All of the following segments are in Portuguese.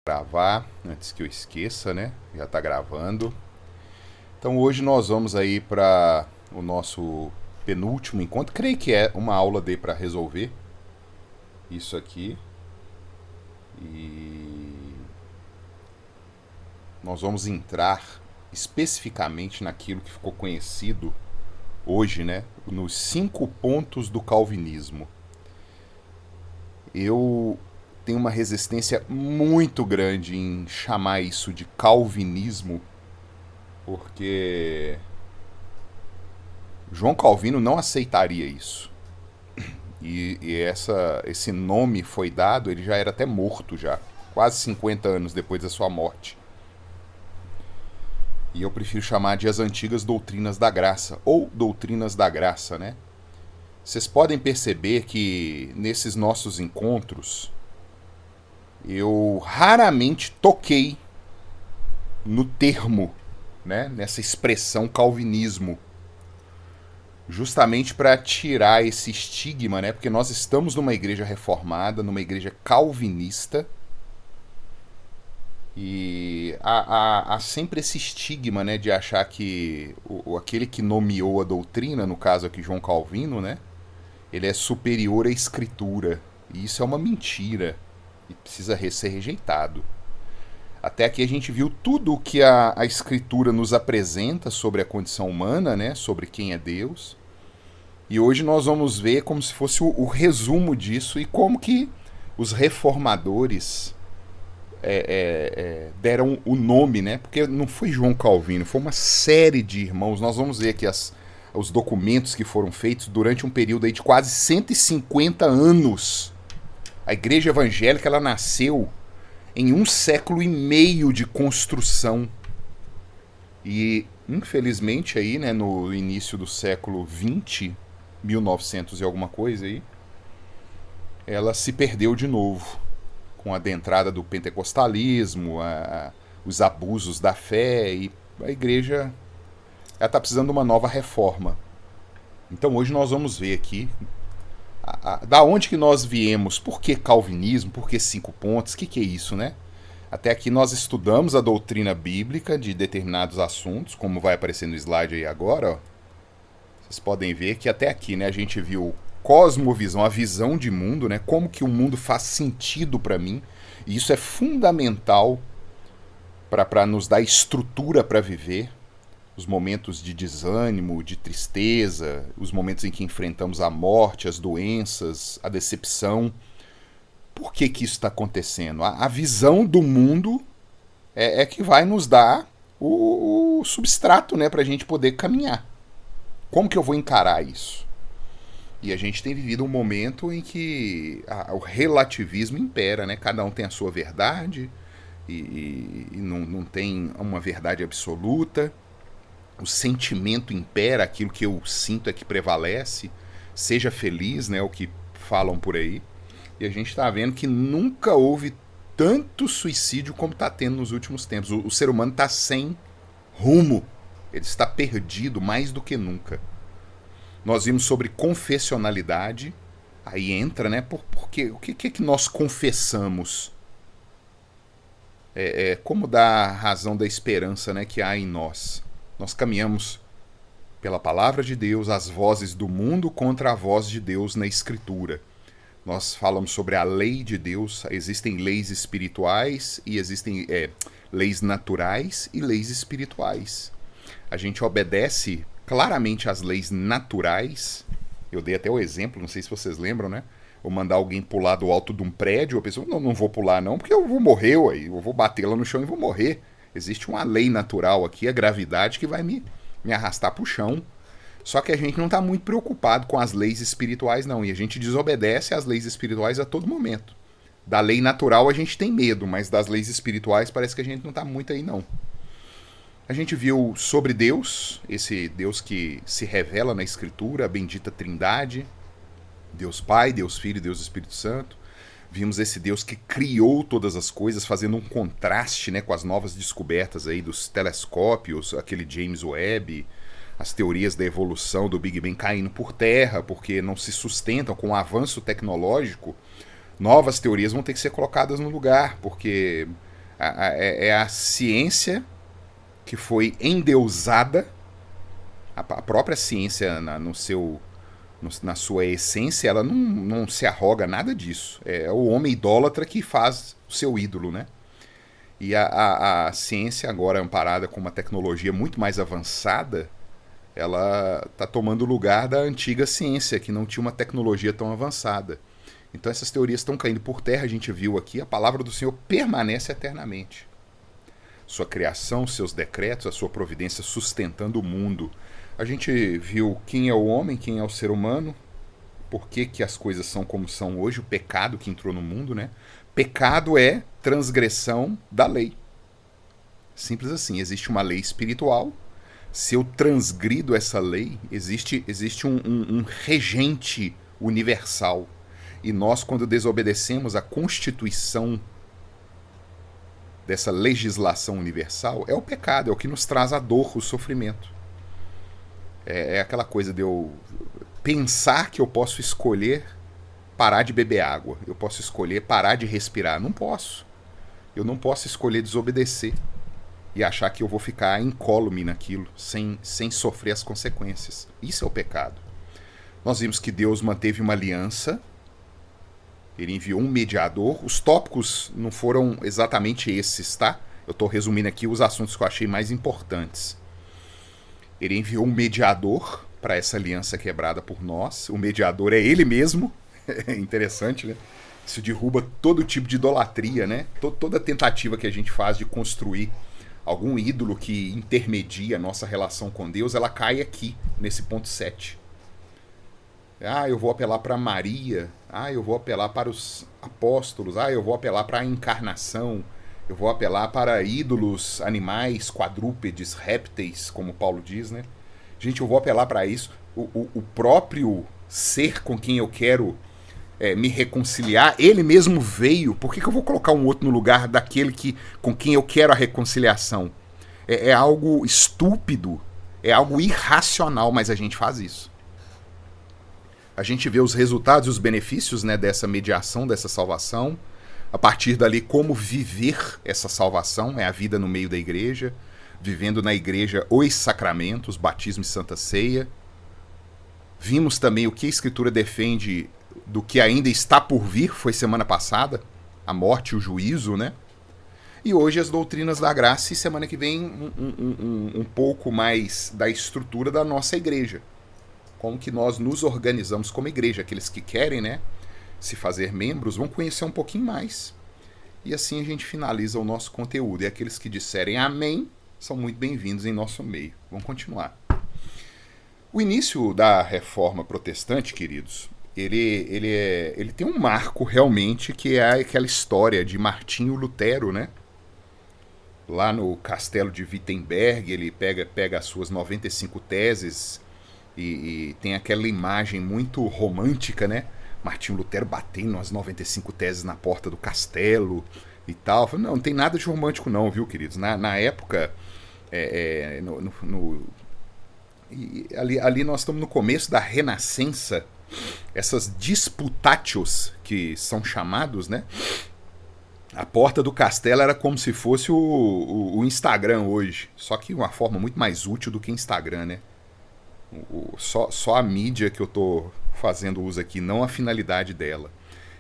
Gravar, antes que eu esqueça, né? Já tá gravando. Então hoje nós vamos aí para o nosso penúltimo encontro. Creio que é uma aula de para resolver isso aqui. E nós vamos entrar especificamente naquilo que ficou conhecido hoje, né? Nos 5 pontos do calvinismo. Eu tenho uma resistência muito grande em chamar isso de calvinismo, porque João Calvino não aceitaria isso. Esse nome foi dado, ele já era até morto já, quase 50 anos depois da sua morte. E eu prefiro chamar de as antigas doutrinas da graça, ou doutrinas da graça, né? Vocês podem perceber que nesses nossos encontros eu raramente toquei no termo, né, nessa expressão calvinismo, justamente para tirar esse estigma, né? Porque nós estamos numa igreja reformada, numa igreja calvinista, e há sempre esse estigma, né, de achar que aquele que nomeou a doutrina, no caso aqui João Calvino, né, ele é superior à escritura. E isso é uma mentira e precisa ser rejeitado. Até aqui a gente viu tudo o que a escritura nos apresenta sobre a condição humana, né, sobre quem é Deus. E hoje nós vamos ver como se fosse o resumo disso e como que os reformadores deram o nome, né? Porque não foi João Calvino, foi uma série de irmãos. Nós vamos ver aqui os documentos que foram feitos durante um período aí de quase 150 anos. A igreja evangélica ela nasceu em 1,5 século de construção. E, infelizmente, aí, né, no início do século XX, 1900 e alguma coisa aí, ela se perdeu de novo com a adentrada do pentecostalismo, os abusos da fé, e a igreja está precisando de uma nova reforma. Então hoje nós vamos ver aqui da onde que nós viemos, por que calvinismo, por que 5 pontos, o que é isso, né? Até aqui nós estudamos a doutrina bíblica de determinados assuntos, como vai aparecer no slide aí agora, ó. Vocês podem ver que até aqui, né, a gente viu cosmovisão, a visão de mundo, né, como que o mundo faz sentido para mim. E isso é fundamental para nos dar estrutura para viver. Os momentos de desânimo, de tristeza, os momentos em que enfrentamos a morte, as doenças, a decepção. Por que isso está acontecendo? A visão do mundo é que vai nos dar o substrato, né, para a gente poder caminhar. Como que eu vou encarar isso? E a gente tem vivido um momento em que o relativismo impera, né? Cada um tem a sua verdade e não tem uma verdade absoluta. O sentimento impera, aquilo que eu sinto é que prevalece. Seja feliz, né? O que falam por aí. E a gente está vendo que nunca houve tanto suicídio como está tendo nos últimos tempos. O ser humano está sem rumo. Ele está perdido mais do que nunca. Nós vimos sobre confessionalidade. Aí entra, né? Porque o que nós confessamos? Como dar a razão da esperança, né, que há em nós. Nós caminhamos pela palavra de Deus, as vozes do mundo contra a voz de Deus na Escritura. Nós falamos sobre a lei de Deus. Existem leis espirituais e existem leis naturais e leis espirituais. A gente obedece claramente às leis naturais. Eu dei até o exemplo, não sei se vocês lembram, né? Ou mandar alguém pular do alto de um prédio, a pessoa, não vou pular não, porque eu vou morrer, eu vou bater lá no chão e vou morrer. Existe uma lei natural aqui, a gravidade, que vai me arrastar pro chão. Só que a gente não está muito preocupado com as leis espirituais, não. E a gente desobedece às leis espirituais a todo momento. Da lei natural a gente tem medo, mas das leis espirituais parece que a gente não está muito aí, não. A gente viu sobre Deus, esse Deus que se revela na Escritura, a bendita Trindade, Deus Pai, Deus Filho e Deus Espírito Santo. Vimos esse Deus que criou todas as coisas, fazendo um contraste, né, com as novas descobertas aí dos telescópios, aquele James Webb, as teorias da evolução do Big Bang caindo por terra, porque não se sustentam com o avanço tecnológico. Novas teorias vão ter que ser colocadas no lugar, porque É a ciência que foi endeusada, a própria ciência na sua essência, ela não se arroga nada disso. É o homem idólatra que faz o seu ídolo, né? E a ciência, agora amparada com uma tecnologia muito mais avançada, ela está tomando o lugar da antiga ciência, que não tinha uma tecnologia tão avançada. Então essas teorias estão caindo por terra, a gente viu aqui, a palavra do Senhor permanece eternamente. Sua criação, seus decretos, a sua providência sustentando o mundo. A gente viu quem é o homem, quem é o ser humano, por que as coisas são como são hoje, o pecado que entrou no mundo, né? Pecado é transgressão da lei. Simples assim, existe uma lei espiritual. Se eu transgrido essa lei, existe um regente universal. E nós, quando desobedecemos a constituição dessa legislação universal, é o pecado, é o que nos traz a dor, o sofrimento. É aquela coisa de eu pensar que eu posso escolher parar de beber água, eu posso escolher parar de respirar. Não posso. Eu não posso escolher desobedecer e achar que eu vou ficar incólume naquilo, sem sofrer as consequências. Isso é o pecado. Nós vimos que Deus manteve uma aliança, ele enviou um mediador. Os tópicos não foram exatamente esses, tá? Eu estou resumindo aqui os assuntos que eu achei mais importantes. Ele enviou um mediador para essa aliança quebrada por nós. O mediador é ele mesmo. É interessante, né? Isso derruba todo tipo de idolatria, né? Toda tentativa que a gente faz de construir algum ídolo que intermedia a nossa relação com Deus, ela cai aqui, nesse ponto 7. Eu vou apelar para Maria. Eu vou apelar para os apóstolos. Eu vou apelar para a encarnação. Eu vou apelar para ídolos, animais, quadrúpedes, répteis, como Paulo diz, né? Gente, eu vou apelar para isso. O próprio ser com quem eu quero me reconciliar, ele mesmo veio. Por que eu vou colocar um outro no lugar daquele com quem eu quero a reconciliação? É algo estúpido, é algo irracional, mas a gente faz isso. A gente vê os resultados e os benefícios, né, dessa mediação, dessa salvação. A partir dali, como viver essa salvação, é a vida no meio da igreja, vivendo na igreja os sacramentos, batismo e santa ceia. Vimos também o que a Escritura defende do que ainda está por vir, foi semana passada, a morte e o juízo, né? E hoje as doutrinas da graça, e semana que vem um pouco mais da estrutura da nossa igreja. Como que nós nos organizamos como igreja. Aqueles que querem, né, se fazer membros vão conhecer um pouquinho mais. E assim a gente finaliza o nosso conteúdo. E aqueles que disserem amém são muito bem-vindos em nosso meio. Vamos continuar. O início da Reforma Protestante, queridos, ele tem um marco realmente, que é aquela história de Martinho Lutero, né? Lá no castelo de Wittenberg, ele pega as suas 95 teses e tem aquela imagem muito romântica, né? Martinho Lutero batendo as 95 teses na porta do castelo e tal. Não tem nada de romântico não, viu, queridos? Na época, ali nós estamos no começo da Renascença. Essas disputatios, que são chamados, né? A porta do castelo era como se fosse o Instagram hoje. Só que uma forma muito mais útil do que Instagram, né? Só a mídia que eu estou fazendo uso aqui, não a finalidade dela.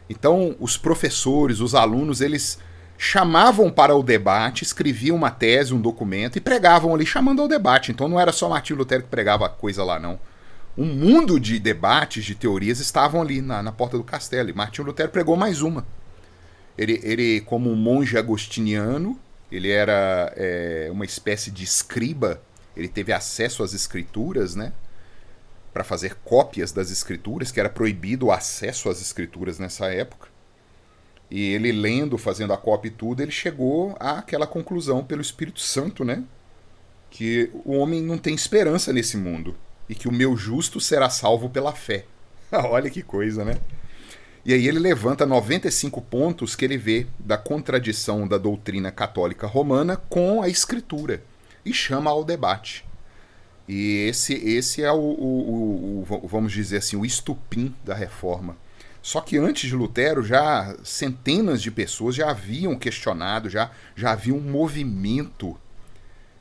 Então, os professores, os alunos, eles chamavam para o debate, escreviam uma tese, um documento e pregavam ali chamando ao debate. Então não era só Martinho Lutero que pregava a coisa lá, não. Um mundo de debates, de teorias estavam ali na porta do castelo. E Martinho Lutero pregou mais uma. Ele como um monge agostiniano, ele era uma espécie de escriba. Ele teve acesso às escrituras, né? Para fazer cópias das escrituras, que era proibido o acesso às escrituras nessa época. E ele lendo, fazendo a cópia e tudo, ele chegou àquela conclusão pelo Espírito Santo, né? Que o homem não tem esperança nesse mundo. E que o meu justo será salvo pela fé. Olha que coisa, né? E aí ele levanta 95 pontos que ele vê da contradição da doutrina católica romana com a escritura. E chama ao debate. E esse é vamos dizer assim, o estupim da reforma. Só que antes de Lutero, já centenas de pessoas já haviam questionado, já havia um movimento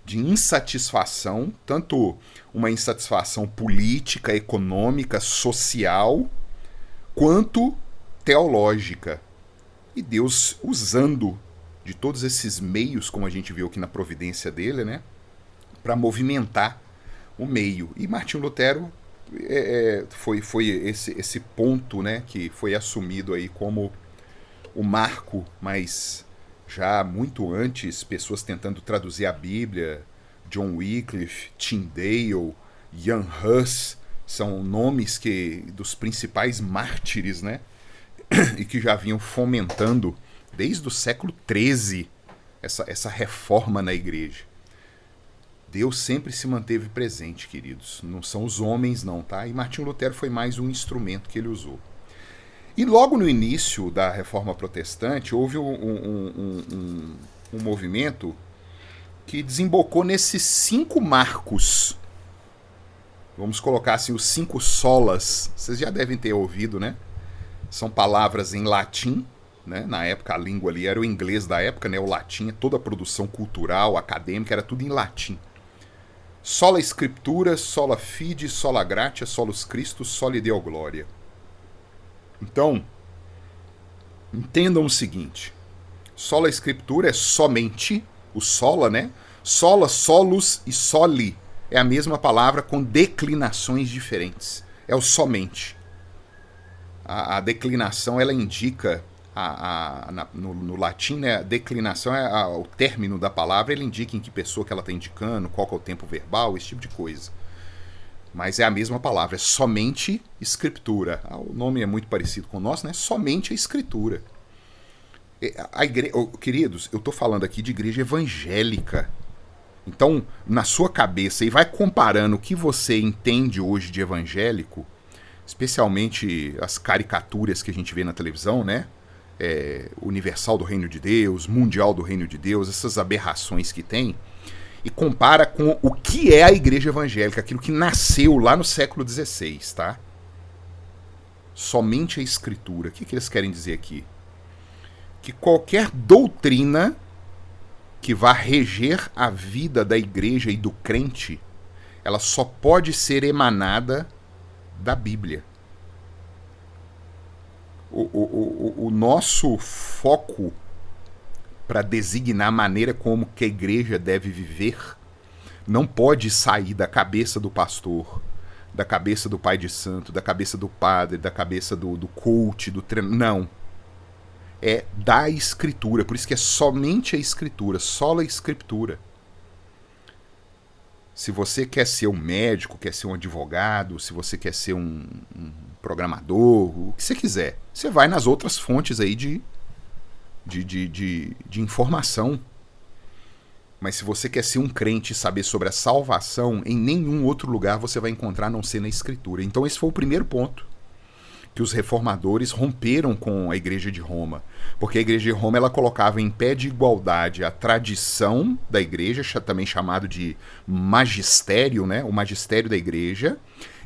de insatisfação, tanto uma insatisfação política, econômica, social, quanto teológica. E Deus usando de todos esses meios, como a gente viu aqui na providência dele, né, para movimentar o meio. E Martinho Lutero foi esse ponto, né, que foi assumido aí como o marco, mas já muito antes, pessoas tentando traduzir a Bíblia, John Wycliffe, Tyndale, Jan Hus, são nomes dos principais mártires, né, e que já vinham fomentando desde o século XIII essa reforma na igreja. Deus sempre se manteve presente, queridos. Não são os homens, não, tá? E Martinho Lutero foi mais um instrumento que ele usou. E logo no início da Reforma Protestante, houve um movimento que desembocou nesses 5 marcos. Vamos colocar assim, os 5 solas. Vocês já devem ter ouvido, né? São palavras em latim, né? Na época a língua ali era o inglês da época, né? O latim, toda a produção cultural, acadêmica, era tudo em latim. Sola Scriptura, sola fide, sola gratia, solus Christus, soli Deo gloria. Então, entendam o seguinte. Sola Scriptura é somente, o sola, né? Sola, solus e soli é a mesma palavra com declinações diferentes. É o somente. A declinação, ela indica, no latim, né, a declinação é o término da palavra, ele indica em que pessoa que ela está indicando, qual que é o tempo verbal, esse tipo de coisa. Mas é a mesma palavra, é somente escritura. O nome é muito parecido com o nosso, né? Somente a escritura. Queridos, eu estou falando aqui de igreja evangélica. Então, na sua cabeça, e vai comparando o que você entende hoje de evangélico, especialmente as caricaturas que a gente vê na televisão, né? Universal do Reino de Deus, Mundial do Reino de Deus, essas aberrações que tem, e compara com o que é a igreja evangélica, aquilo que nasceu lá no século XVI, tá? Somente a escritura. O que eles querem dizer aqui? Que qualquer doutrina que vá reger a vida da igreja e do crente, ela só pode ser emanada da Bíblia. O nosso foco para designar a maneira como que a igreja deve viver não pode sair da cabeça do pastor, da cabeça do pai de santo, da cabeça do padre, da cabeça do coach, do treinador. Não. É da escritura. Por isso que é somente a escritura, sola escritura. Se você quer ser um médico, quer ser um advogado, se você quer ser um programador, o que você quiser, você vai nas outras fontes aí de informação. Mas se você quer ser um crente e saber sobre a salvação, em nenhum outro lugar você vai encontrar a não ser na Escritura. Então esse foi o primeiro ponto que os reformadores romperam com a Igreja de Roma. Porque a Igreja de Roma ela colocava em pé de igualdade a tradição da Igreja, também chamado de magistério, né? O magistério da Igreja,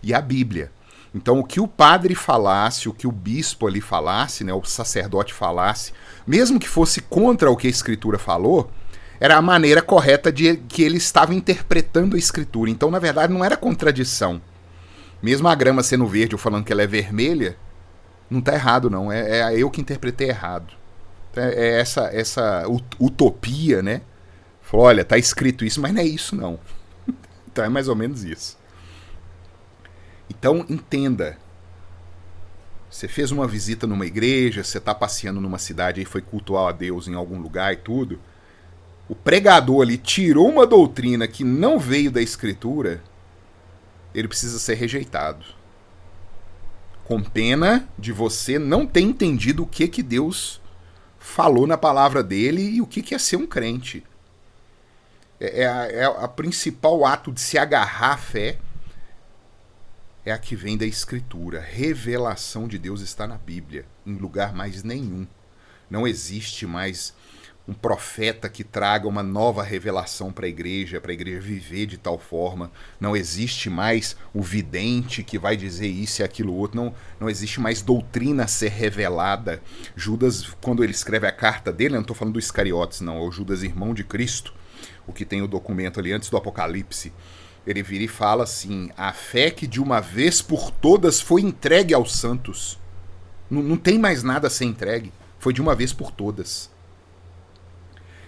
e a Bíblia. Então o que o padre falasse, o que o bispo ali falasse, né? O sacerdote falasse, mesmo que fosse contra o que a Escritura falou, era a maneira correta de que ele estava interpretando a Escritura. Então, na verdade, não era contradição. Mesmo a grama sendo verde ou falando que ela é vermelha, não está errado, não. É eu que interpretei errado. É essa utopia, né? Falou, olha, tá escrito isso, mas não é isso, não. Então é mais ou menos isso. Então, entenda. Você fez uma visita numa igreja, você está passeando numa cidade e foi cultuar a Deus em algum lugar e tudo. O pregador ali tirou uma doutrina que não veio da Escritura, ele precisa ser rejeitado. Com pena de você não ter entendido o que Deus falou na palavra dele e o que é ser um crente. A principal ato de se agarrar à fé é a que vem da Escritura. Revelação de Deus está na Bíblia, em lugar mais nenhum. Não existe mais um profeta que traga uma nova revelação para a igreja viver de tal forma. Não existe mais o vidente que vai dizer isso e aquilo outro. Não existe mais doutrina a ser revelada. Judas, quando ele escreve a carta dele, eu não estou falando do Iscariotes, não, é o Judas, irmão de Cristo, o que tem o documento ali antes do Apocalipse. Ele vira e fala assim: a fé que de uma vez por todas foi entregue aos santos. Não tem mais nada a ser entregue. Foi de uma vez por todas.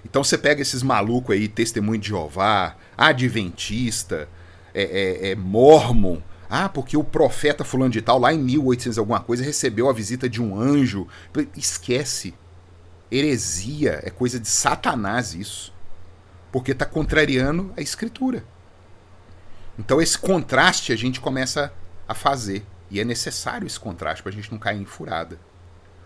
Então você pega esses malucos aí, Testemunho de Jeová, Adventista, Mormon. Ah, porque o profeta fulano de tal, lá em 1800 alguma coisa, recebeu a visita de um anjo. Esquece. Heresia, é coisa de Satanás isso. Porque está contrariando a Escritura. Então esse contraste a gente começa a fazer. E é necessário esse contraste para a gente não cair em furada.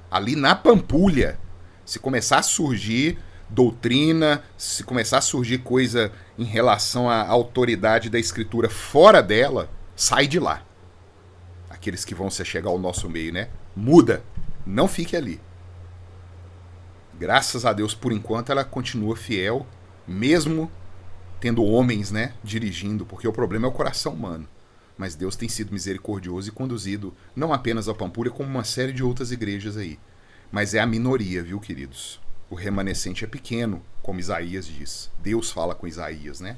Ali na Pampulha, se começar a surgir doutrina, se começar a surgir coisa em relação à autoridade da Escritura fora dela, sai de lá. Aqueles que vão se chegar ao nosso meio, né? Muda. Não fique ali. Graças a Deus, por enquanto, ela continua fiel, mesmo tendo homens, né, dirigindo, porque o problema é o coração humano. Mas Deus tem sido misericordioso e conduzido não apenas a Pampulha, como uma série de outras igrejas aí. Mas é a minoria, viu, queridos? O remanescente é pequeno, como Isaías diz. Deus fala com Isaías, né?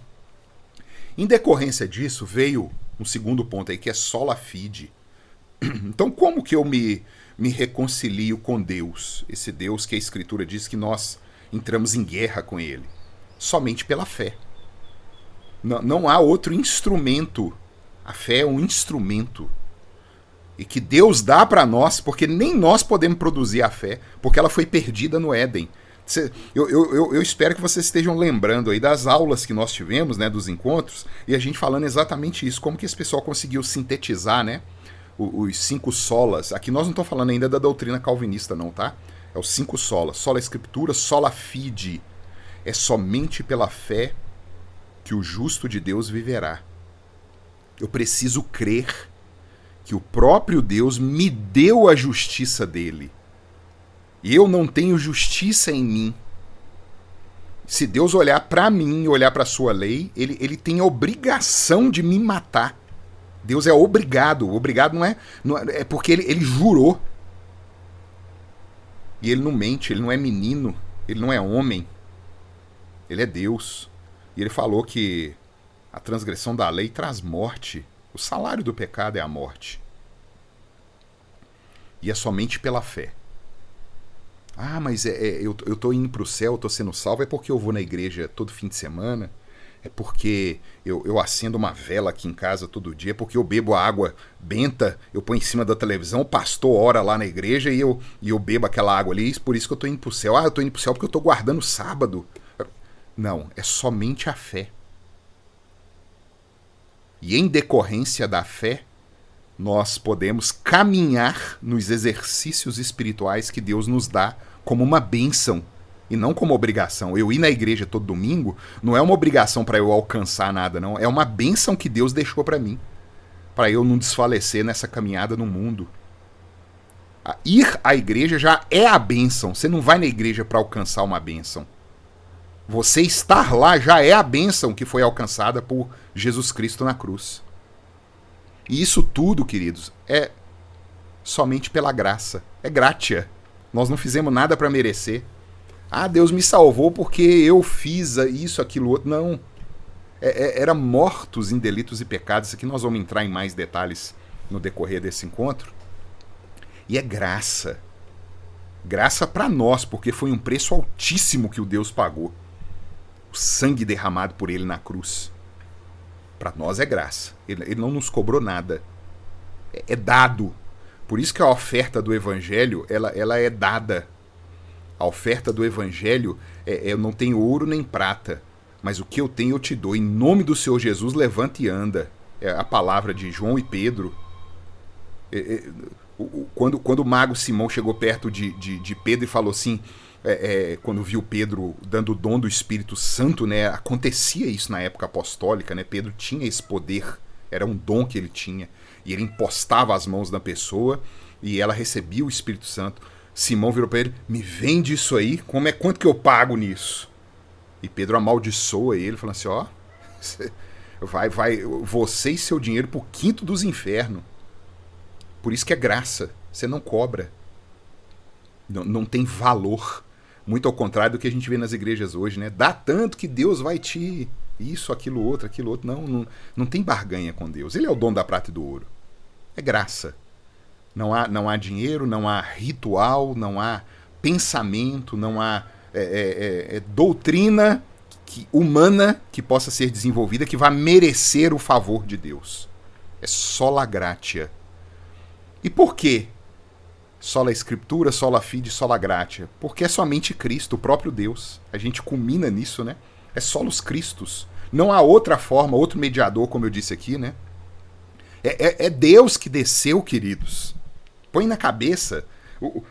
Em decorrência disso, veio um segundo ponto aí, que é sola fide. Então, como que eu me reconcilio com Deus? Esse Deus que a Escritura diz que nós entramos em guerra com Ele. Somente pela fé. Não há outro instrumento. A fé é um instrumento. E que Deus dá para nós, porque nem nós podemos produzir a fé, porque ela foi perdida no Éden. Eu espero que vocês estejam lembrando aí das aulas que nós tivemos, né, dos encontros, e a gente falando exatamente isso, como que esse pessoal conseguiu sintetizar, né, os 5 solas. Aqui nós não estamos falando ainda da doutrina calvinista não, tá? É os 5 solas. Sola Escritura, sola fide. É somente pela fé que o justo de Deus viverá. Eu preciso crer que o próprio Deus me deu a justiça dele. E eu não tenho justiça em mim. Se Deus olhar para mim e olhar para a sua lei, ele tem a obrigação de me matar. Deus é obrigado. Obrigado não é porque ele jurou. E ele não mente, ele não é menino, ele não é homem. Ele é Deus. E ele falou que a transgressão da lei traz morte. O salário do pecado é a morte. E é somente pela fé. Ah, mas eu tô indo pro céu, eu tô sendo salvo, é porque eu vou na igreja todo fim de semana, é porque eu acendo uma vela aqui em casa todo dia, é porque eu bebo a água benta, eu ponho em cima da televisão, o pastor ora lá na igreja e eu bebo aquela água ali, por isso que eu tô indo pro céu. Ah, eu tô indo pro céu porque eu tô guardando o sábado. Não, é somente a fé. E em decorrência da fé, nós podemos caminhar nos exercícios espirituais que Deus nos dá como uma bênção e não como obrigação. Eu ir na igreja todo domingo não é uma obrigação para eu alcançar nada, não. É uma bênção que Deus deixou para mim, para eu não desfalecer nessa caminhada no mundo. Ir à igreja já é a bênção. Você não vai na igreja para alcançar uma bênção. Você estar lá já é a bênção que foi alcançada por Jesus Cristo na cruz. E isso tudo, queridos, é somente pela graça. É gratia. Nós não fizemos nada para merecer. Ah, Deus me salvou porque eu fiz isso, aquilo, outro. Não. Era mortos em delitos e pecados. Isso aqui nós vamos entrar em mais detalhes no decorrer desse encontro. E é graça. Graça para nós, porque foi um preço altíssimo que o Deus pagou. O sangue derramado por ele na cruz. Para nós é graça. Ele não nos cobrou nada. É dado. Por isso que a oferta do Evangelho, ela é dada. A oferta do Evangelho, eu não tenho ouro nem prata, mas o que eu tenho eu te dou. Em nome do Senhor Jesus, levanta e anda. É a palavra de João e Pedro. Quando o mago Simão chegou perto de Pedro e falou assim, quando viu Pedro dando o dom do Espírito Santo, né, acontecia isso na época apostólica, né, Pedro tinha esse poder, era um dom que ele tinha, e ele impostava as mãos na pessoa e ela recebia o Espírito Santo. Simão virou para ele, me vende isso aí, quanto que eu pago nisso? E Pedro amaldiçoa ele, falando assim, ó, vai você e seu dinheiro pro quinto dos infernos. Por isso que é graça, você não cobra. Não tem valor. Muito ao contrário do que a gente vê nas igrejas hoje, né? Dá tanto que Deus vai te... Isso, aquilo outro. Não tem barganha com Deus. Ele é o dono da prata e do ouro. É graça. Não há dinheiro, não há ritual, não há pensamento, não há doutrina humana que possa ser desenvolvida que vá merecer o favor de Deus. É sola gratia. E por quê? Sola Escritura, sola fide, sola gratia. Porque é somente Cristo, o próprio Deus. A gente culmina nisso, né? É solos Cristos. Não há outra forma, outro mediador, como eu disse aqui, né? É Deus que desceu, queridos. Põe na cabeça.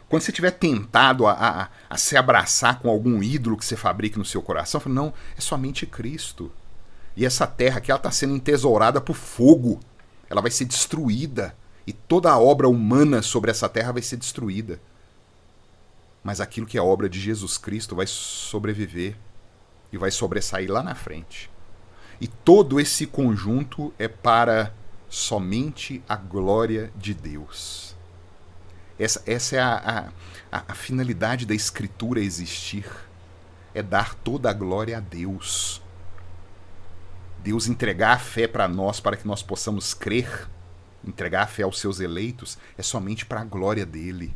Quando você estiver tentado a se abraçar com algum ídolo que você fabrique no seu coração, fala, não, é somente Cristo. E essa terra aqui, ela está sendo entesourada por fogo. Ela vai ser destruída. E toda a obra humana sobre essa terra vai ser destruída. Mas aquilo que é obra de Jesus Cristo vai sobreviver e vai sobressair lá na frente. E todo esse conjunto é para somente a glória de Deus. Essa é a finalidade da Escritura existir. É dar toda a glória a Deus. Deus entregar a fé para nós, para que nós possamos crer. Entregar a fé aos seus eleitos é somente para a glória dele.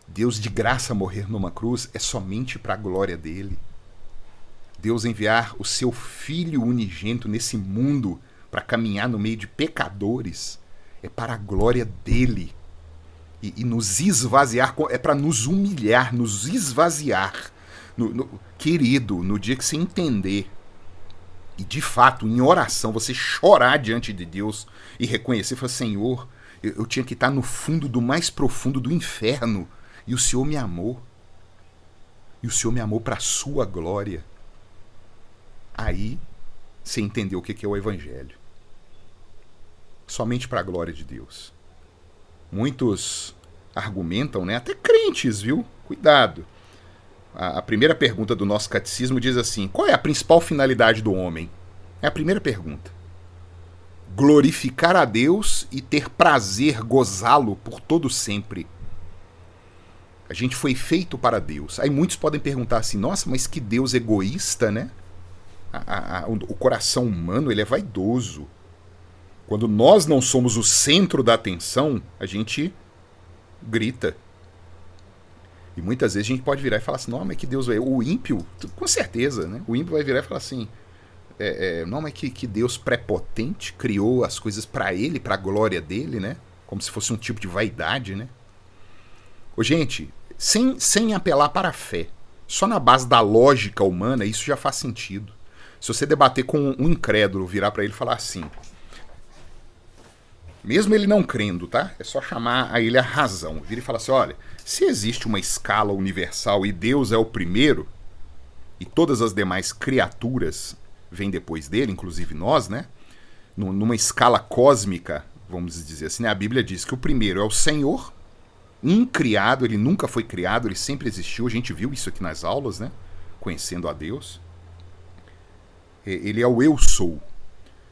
Deus de graça morrer numa cruz é somente para a glória dele. Deus enviar o seu Filho unigênito nesse mundo para caminhar no meio de pecadores é para a glória dele. E nos esvaziar, é para nos humilhar, nos esvaziar. Querido, no dia que você entender e de fato, em oração, você chorar diante de Deus e reconhecer, falar, Senhor, eu tinha que estar no fundo do mais profundo do inferno e o Senhor me amou. E o Senhor me amou para a sua glória. Aí você entendeu o que é o Evangelho. Somente para a glória de Deus. Muitos argumentam, né? Até crentes, viu? Cuidado. A primeira pergunta do nosso catecismo diz assim, qual é a principal finalidade do homem? É a primeira pergunta. Glorificar a Deus e ter prazer, gozá-lo por todo sempre. A gente foi feito para Deus. Aí muitos podem perguntar assim, nossa, mas que Deus egoísta, né? O coração humano, ele é vaidoso. Quando nós não somos o centro da atenção, a gente grita. E muitas vezes a gente pode virar e falar assim, não, mas que Deus... O ímpio, com certeza, né? O ímpio vai virar e falar assim, não, mas que Deus prepotente criou as coisas para ele, para a glória dele, né? Como se fosse um tipo de vaidade, né? Ô, gente, sem apelar para a fé, só na base da lógica humana, isso já faz sentido. Se você debater com um incrédulo, virar para ele e falar assim, mesmo ele não crendo, tá? É só chamar a ele a razão. Vira e fala assim, olha, se existe uma escala universal e Deus é o primeiro, e todas as demais criaturas vêm depois dele, inclusive nós, né? Numa escala cósmica, vamos dizer assim, né? A Bíblia diz que o primeiro é o Senhor, incriado, ele nunca foi criado, ele sempre existiu, a gente viu isso aqui nas aulas, né? Conhecendo a Deus. Ele é o eu sou.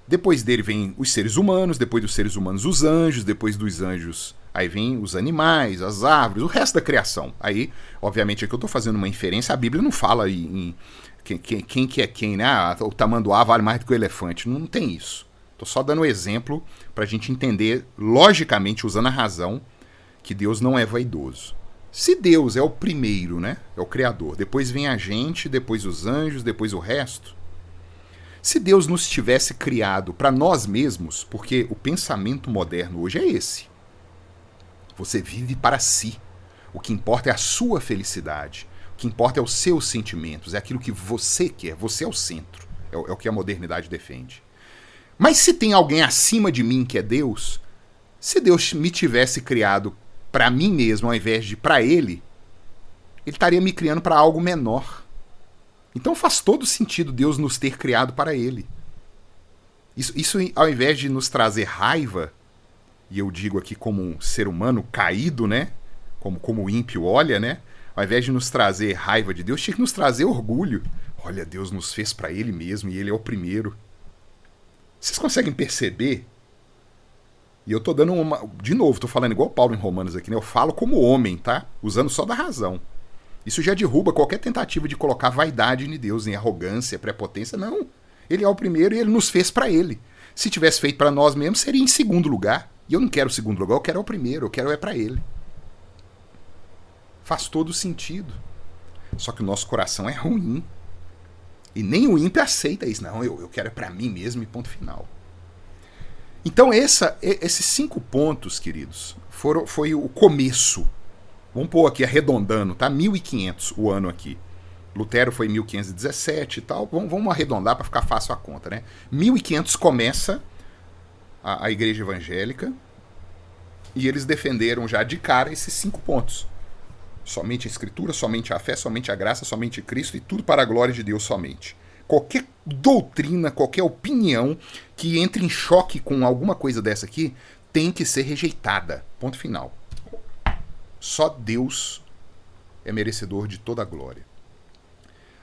Depois dele vem os seres humanos, depois dos seres humanos os anjos, depois dos anjos aí vem os animais, as árvores, o resto da criação. Aí, obviamente, aqui eu estou fazendo uma inferência, a Bíblia não fala em quem que é quem, né? O tamanduá vale mais do que o elefante. Não tem isso. Estou só dando um exemplo para a gente entender, logicamente, usando a razão, que Deus não é vaidoso. Se Deus é o primeiro, né? É o Criador, depois vem a gente, depois os anjos, depois o resto. Se Deus nos tivesse criado para nós mesmos, porque o pensamento moderno hoje é esse. Você vive para si. O que importa é a sua felicidade. O que importa é os seus sentimentos, é aquilo que você quer. Você é o centro. É o que a modernidade defende. Mas se tem alguém acima de mim que é Deus, se Deus me tivesse criado para mim mesmo ao invés de para Ele estaria me criando para algo menor. Então faz todo sentido Deus nos ter criado para Ele. Isso ao invés de nos trazer raiva, e eu digo aqui como um ser humano caído, né? como o ímpio olha, né? Ao invés de nos trazer raiva de Deus, tinha que nos trazer orgulho. Olha, Deus nos fez para Ele mesmo e Ele é o primeiro. Vocês conseguem perceber? E eu tô dando uma... De novo, tô falando igual Paulo em Romanos aqui, né? Eu falo como homem, tá? Usando só da razão. Isso já derruba qualquer tentativa de colocar vaidade em Deus, em arrogância, prepotência. Não. Ele é o primeiro e Ele nos fez para Ele. Se tivesse feito para nós mesmos, seria em segundo lugar. E eu não quero o segundo lugar, eu quero o primeiro. Eu quero é para Ele. Faz todo sentido. Só que o nosso coração é ruim. E nem o ímpio aceita isso. Não, eu quero é para mim mesmo e ponto final. Então esses 5 pontos, queridos, foi o começo. Vamos pôr aqui arredondando, tá? 1500 o ano aqui. Lutero foi em 1517 e tal. Vamos arredondar para ficar fácil a conta, né? 1500 começa a igreja evangélica e eles defenderam já de cara esses 5 pontos. Somente a escritura, somente a fé, somente a graça, somente Cristo e tudo para a glória de Deus somente. Qualquer doutrina, qualquer opinião que entre em choque com alguma coisa dessa aqui tem que ser rejeitada. Ponto final. Só Deus é merecedor de toda a glória.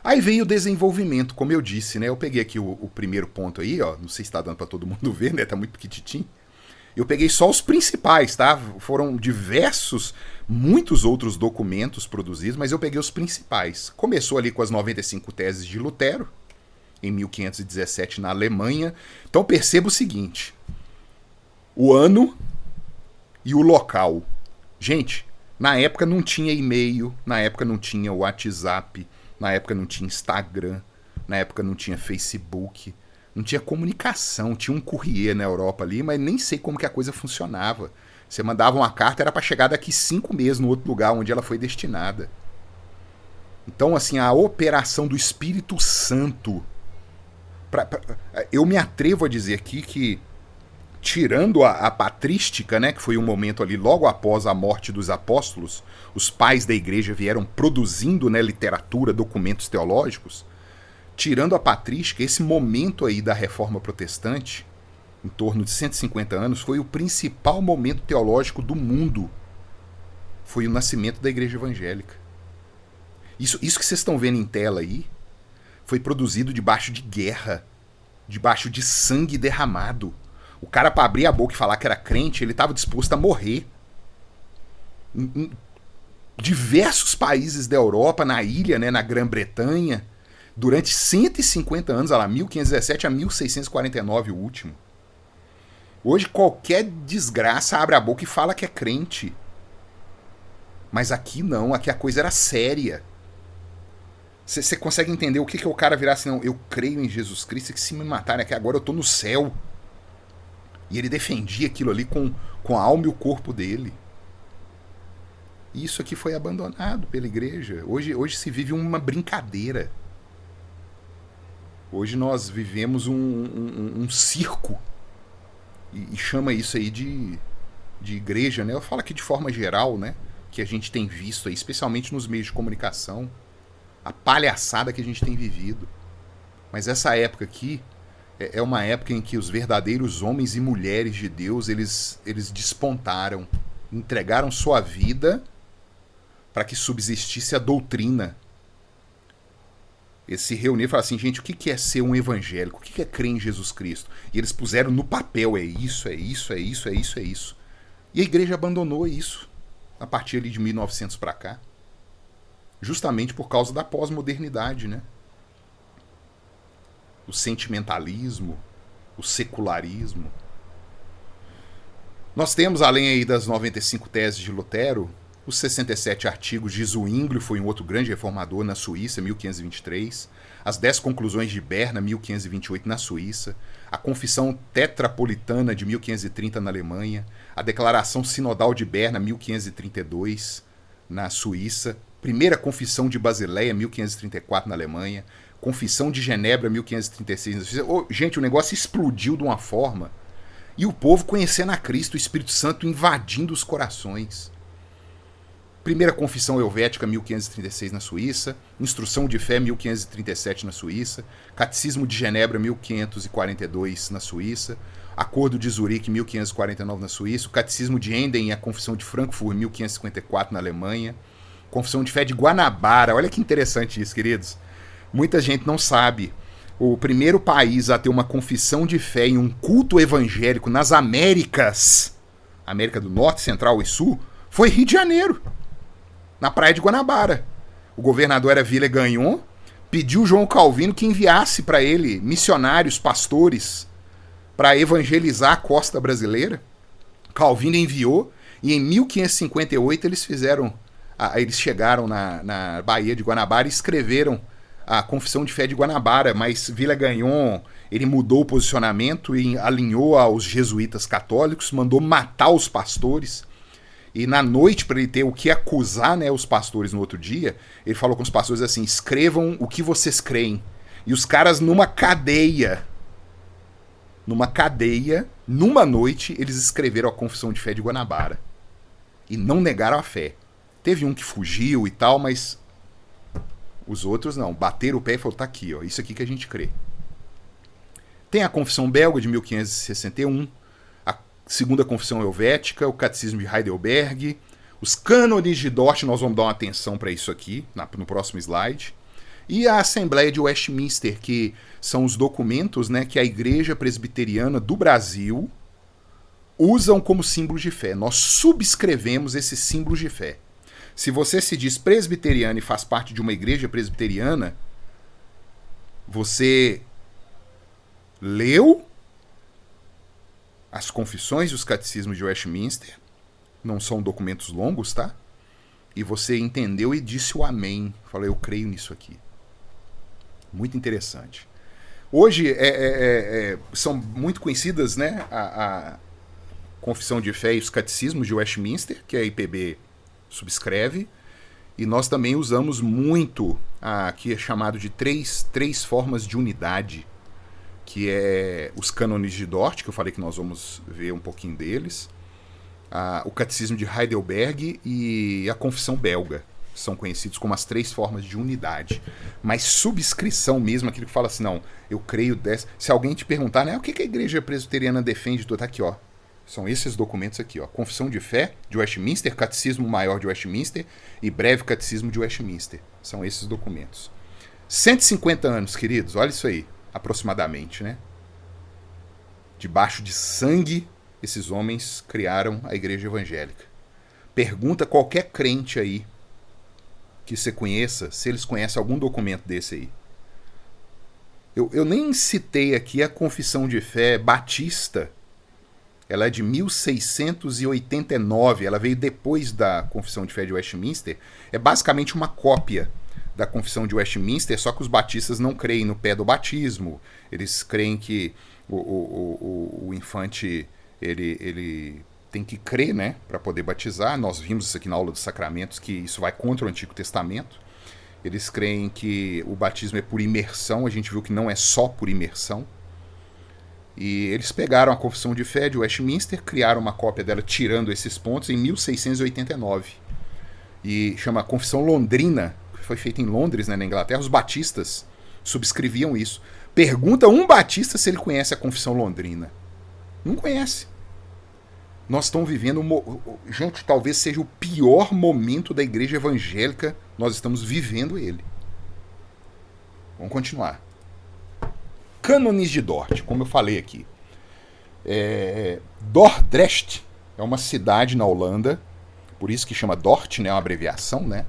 Aí veio o desenvolvimento, como eu disse, né? Eu peguei aqui o primeiro ponto aí, ó. Não sei se está dando para todo mundo ver, né? Tá muito pequititinho. Eu peguei só os principais, tá? Foram muitos outros documentos produzidos, mas eu peguei os principais. Começou ali com as 95 teses de Lutero, em 1517 na Alemanha. Então perceba o seguinte: o ano e o local. Gente, na época não tinha e-mail, na época não tinha WhatsApp, na época não tinha Instagram, na época não tinha Facebook, não tinha comunicação. Tinha um courrier na Europa ali, mas nem sei como que a coisa funcionava. Você mandava uma carta, era para chegar daqui 5 meses no outro lugar onde ela foi destinada. Então, assim, a operação do Espírito Santo... eu me atrevo a dizer aqui que, tirando a patrística, né, que foi um momento ali logo após a morte dos apóstolos, os pais da igreja vieram produzindo, né, literatura, documentos teológicos. Tirando a patrística, esse momento aí da Reforma Protestante, em torno de 150 anos, foi o principal momento teológico do mundo. Foi o nascimento da igreja evangélica. Isso que vocês estão vendo em tela aí, foi produzido debaixo de guerra, debaixo de sangue derramado. O cara, para abrir a boca e falar que era crente, ele estava disposto a morrer. Em diversos países da Europa, na ilha, né, na Grã-Bretanha, durante 150 anos, olha lá, 1517 a 1649, o último. Hoje qualquer desgraça abre a boca e fala que é crente. Mas aqui não, aqui a coisa era séria. Você consegue entender o que o cara virar assim, não, eu creio em Jesus Cristo e que se me matarem aqui agora eu tô no céu. E ele defendia aquilo ali com a alma e o corpo dele. E isso aqui foi abandonado pela igreja. Hoje se vive uma brincadeira. Hoje nós vivemos um circo. E chama isso aí de igreja, né? Eu falo aqui de forma geral, né? Que a gente tem visto aí, especialmente nos meios de comunicação. A palhaçada que a gente tem vivido. Mas essa época aqui é uma época em que os verdadeiros homens e mulheres de Deus, eles despontaram, entregaram sua vida para que subsistisse a doutrina. Eles se reuniram e falaram assim, gente, o que é ser um evangélico? O que é crer em Jesus Cristo? E eles puseram no papel, é isso, é isso, é isso, é isso, é isso. E a igreja abandonou isso a partir ali de 1900 para cá. Justamente por causa da pós-modernidade, né? O sentimentalismo, o secularismo. Nós temos, além aí das 95 teses de Lutero, os 67 artigos de Zwinglio, foi um outro grande reformador na Suíça, 1523, as 10 conclusões de Berna, 1528, na Suíça, a Confissão Tetrapolitana de 1530 na Alemanha, a Declaração Sinodal de Berna, 1532, na Suíça, Primeira Confissão de Basileia, 1534, na Alemanha, Confissão de Genebra, 1536, na Suíça. Gente, o negócio explodiu de uma forma, e o povo conhecendo a Cristo, o Espírito Santo invadindo os corações. Primeira Confissão Helvética, 1536, na Suíça. Instrução de Fé, 1537, na Suíça. Catecismo de Genebra, 1542, na Suíça. Acordo de Zurique, 1549, na Suíça. O Catecismo de Enden e a Confissão de Frankfurt, 1554, na Alemanha. Confissão de Fé de Guanabara. Olha que interessante isso, queridos. Muita gente não sabe. O primeiro país a ter uma confissão de fé em um culto evangélico nas Américas, América do Norte, Central e Sul, foi Rio de Janeiro, na praia de Guanabara. O governador era Vila Gagnon, pediu João Calvino que enviasse para ele missionários, pastores, para evangelizar a costa brasileira. Calvino enviou, e em 1558 eles chegaram na Baía de Guanabara e escreveram a Confissão de Fé de Guanabara, mas Vila Gagnon, ele mudou o posicionamento e alinhou aos jesuítas católicos, mandou matar os pastores, e na noite, para ele ter o que acusar, né, os pastores no outro dia, ele falou com os pastores assim: escrevam o que vocês creem. E os caras numa cadeia, numa noite, eles escreveram a Confissão de Fé de Guanabara. E não negaram a fé. Teve um que fugiu e tal, mas os outros não. Bateram o pé e falaram: tá aqui, ó, isso aqui que a gente crê. Tem a Confissão Belga de 1561, a Segunda Confissão Helvética, o Catecismo de Heidelberg, os Cânones de Dort, nós vamos dar uma atenção para isso aqui, no próximo slide, e a Assembleia de Westminster, que são os documentos, né, que a Igreja Presbiteriana do Brasil usam como símbolos de fé. Nós subscrevemos esses símbolos de fé. Se você se diz presbiteriano e faz parte de uma igreja presbiteriana, você leu as confissões e os catecismos de Westminster, não são documentos longos, tá? E você entendeu e disse o amém. Falou: eu creio nisso aqui. Muito interessante. Hoje são muito conhecidas, né, a Confissão de Fé e os catecismos de Westminster, que a IPB subscreve, e nós também usamos muito aqui é chamado de três formas de unidade, que é os cânones de Dort, que eu falei que nós vamos ver um pouquinho deles, o Catecismo de Heidelberg e a Confissão Belga. São conhecidos como as três formas de unidade. Mas subscrição mesmo, aquilo que fala assim: não, eu creio dessa. Se alguém te perguntar, né, o que a igreja presbiteriana defende, tá aqui, ó. São esses documentos aqui, ó. Confissão de Fé de Westminster, Catecismo Maior de Westminster e Breve Catecismo de Westminster. São esses documentos. 150 anos, queridos, olha isso aí, aproximadamente, né? Debaixo de sangue, esses homens criaram a igreja evangélica. Pergunta qualquer crente aí que você conheça, se eles conhecem algum documento desse aí. Eu nem citei aqui a Confissão de Fé Batista. Ela é de 1689, ela veio depois da Confissão de Fé de Westminster. É basicamente uma cópia da Confissão de Westminster, só que os batistas não creem no pé do batismo. Eles creem que o infante ele tem que crer, né, para poder batizar. Nós vimos isso aqui na aula dos sacramentos, que isso vai contra o Antigo Testamento. Eles creem que o batismo é por imersão, a gente viu que não é só por imersão. E eles pegaram a Confissão de Fé de Westminster, criaram uma cópia dela tirando esses pontos em 1689. E chama Confissão Londrina, que foi feita em Londres, né, na Inglaterra. Os batistas subscreviam isso. Pergunta um batista se ele conhece a Confissão Londrina. Não conhece. Nós estamos vivendo... Gente, talvez seja o pior momento da igreja evangélica. Nós estamos vivendo ele. Vamos continuar. Cânones de Dort, como eu falei aqui. Dordrecht é uma cidade na Holanda, por isso que chama Dort, né, uma abreviação, né?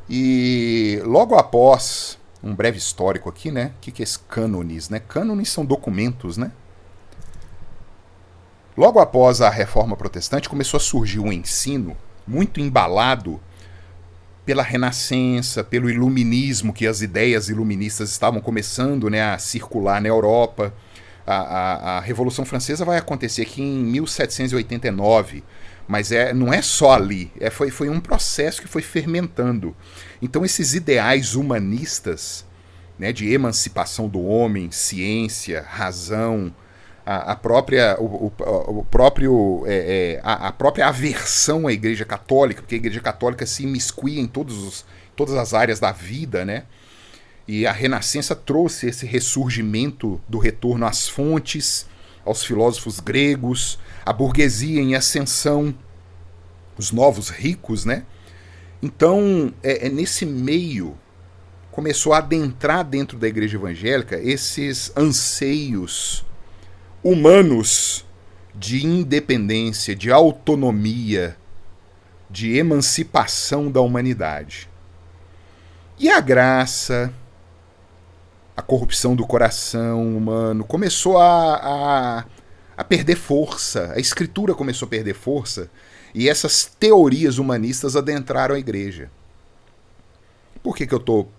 E logo após, um breve histórico aqui, né? O que é esse cânones, né? Cânones são documentos, né? Logo após a Reforma Protestante, começou a surgir um ensino muito embalado pela Renascença, pelo Iluminismo, que as ideias iluministas estavam começando, né, a circular na Europa. A Revolução Francesa vai acontecer aqui em 1789, mas não é só ali, foi um processo que foi fermentando. Então esses ideais humanistas, né, de emancipação do homem, ciência, razão, a própria, o próprio, a própria aversão à Igreja Católica, porque a Igreja Católica se imiscuía em todas as áreas da vida, né? E a Renascença trouxe esse ressurgimento do retorno às fontes, aos filósofos gregos, a burguesia em ascensão, os novos ricos, né? Então, nesse meio, começou a adentrar dentro da igreja evangélica esses anseios humanos de independência, de autonomia, de emancipação da humanidade. E a graça, a corrupção do coração humano começou a perder força, a escritura começou a perder força, e essas teorias humanistas adentraram a igreja. Por que eu estou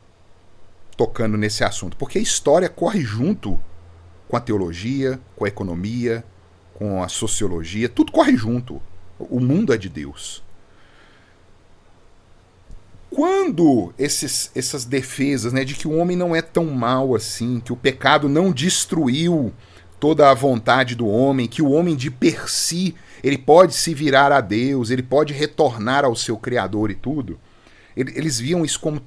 tocando nesse assunto? Porque a história corre junto com a teologia, com a economia, com a sociologia, tudo corre junto. O mundo é de Deus. Quando essas defesas, né, de que o homem não é tão mau assim, que o pecado não destruiu toda a vontade do homem, que o homem de per si, ele pode se virar a Deus, ele pode retornar ao seu Criador e tudo, eles viam isso como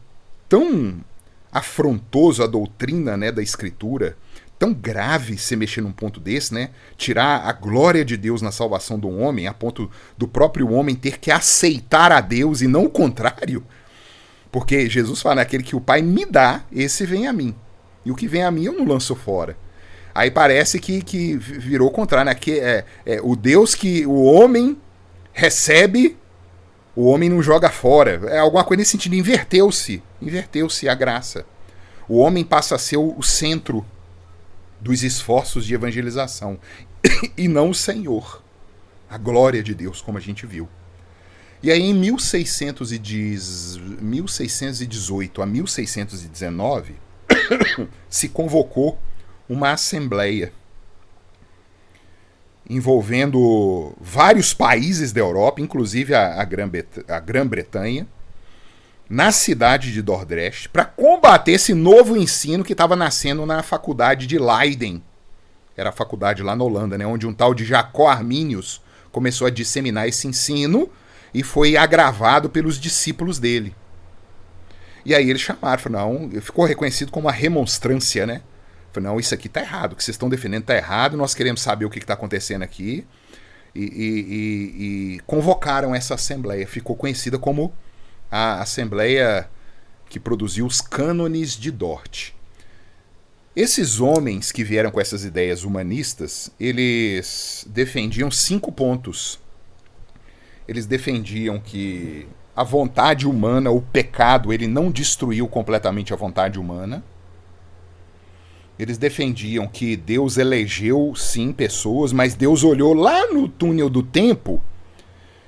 tão afrontoso a doutrina, né, da Escritura, tão grave se mexer num ponto desse, né, tirar a glória de Deus na salvação do homem, a ponto do próprio homem ter que aceitar a Deus e não o contrário, porque Jesus fala, aquele que o Pai me dá, esse vem a mim, e o que vem a mim eu não lanço fora. Aí parece que virou o contrário, né? Que o Deus que o homem recebe, o homem não joga fora. É alguma coisa nesse sentido, inverteu-se a graça. O homem passa a ser o centro dos esforços de evangelização, e não o Senhor, a glória de Deus, como a gente viu. E aí em 1618 a 1619, se convocou uma assembleia envolvendo vários países da Europa, inclusive a Grã-Bretanha, na cidade de Dordrecht, para combater esse novo ensino que estava nascendo na faculdade de Leiden. Era a faculdade lá na Holanda, né, onde um tal de Jacó Arminius começou a disseminar esse ensino e foi agravado pelos discípulos dele. E aí eles chamaram, falaram, não, ficou reconhecido como a remonstrância, né? Não, isso aqui está errado, o que vocês estão defendendo está errado, nós queremos saber o que está acontecendo aqui. E convocaram essa assembleia. Ficou conhecida como a assembleia que produziu os cânones de Dort. Esses homens que vieram com essas ideias humanistas, eles defendiam 5 pontos. Eles defendiam que a vontade humana, o pecado, ele não destruiu completamente a vontade humana. Eles defendiam que Deus elegeu, sim, pessoas, mas Deus olhou lá no túnel do tempo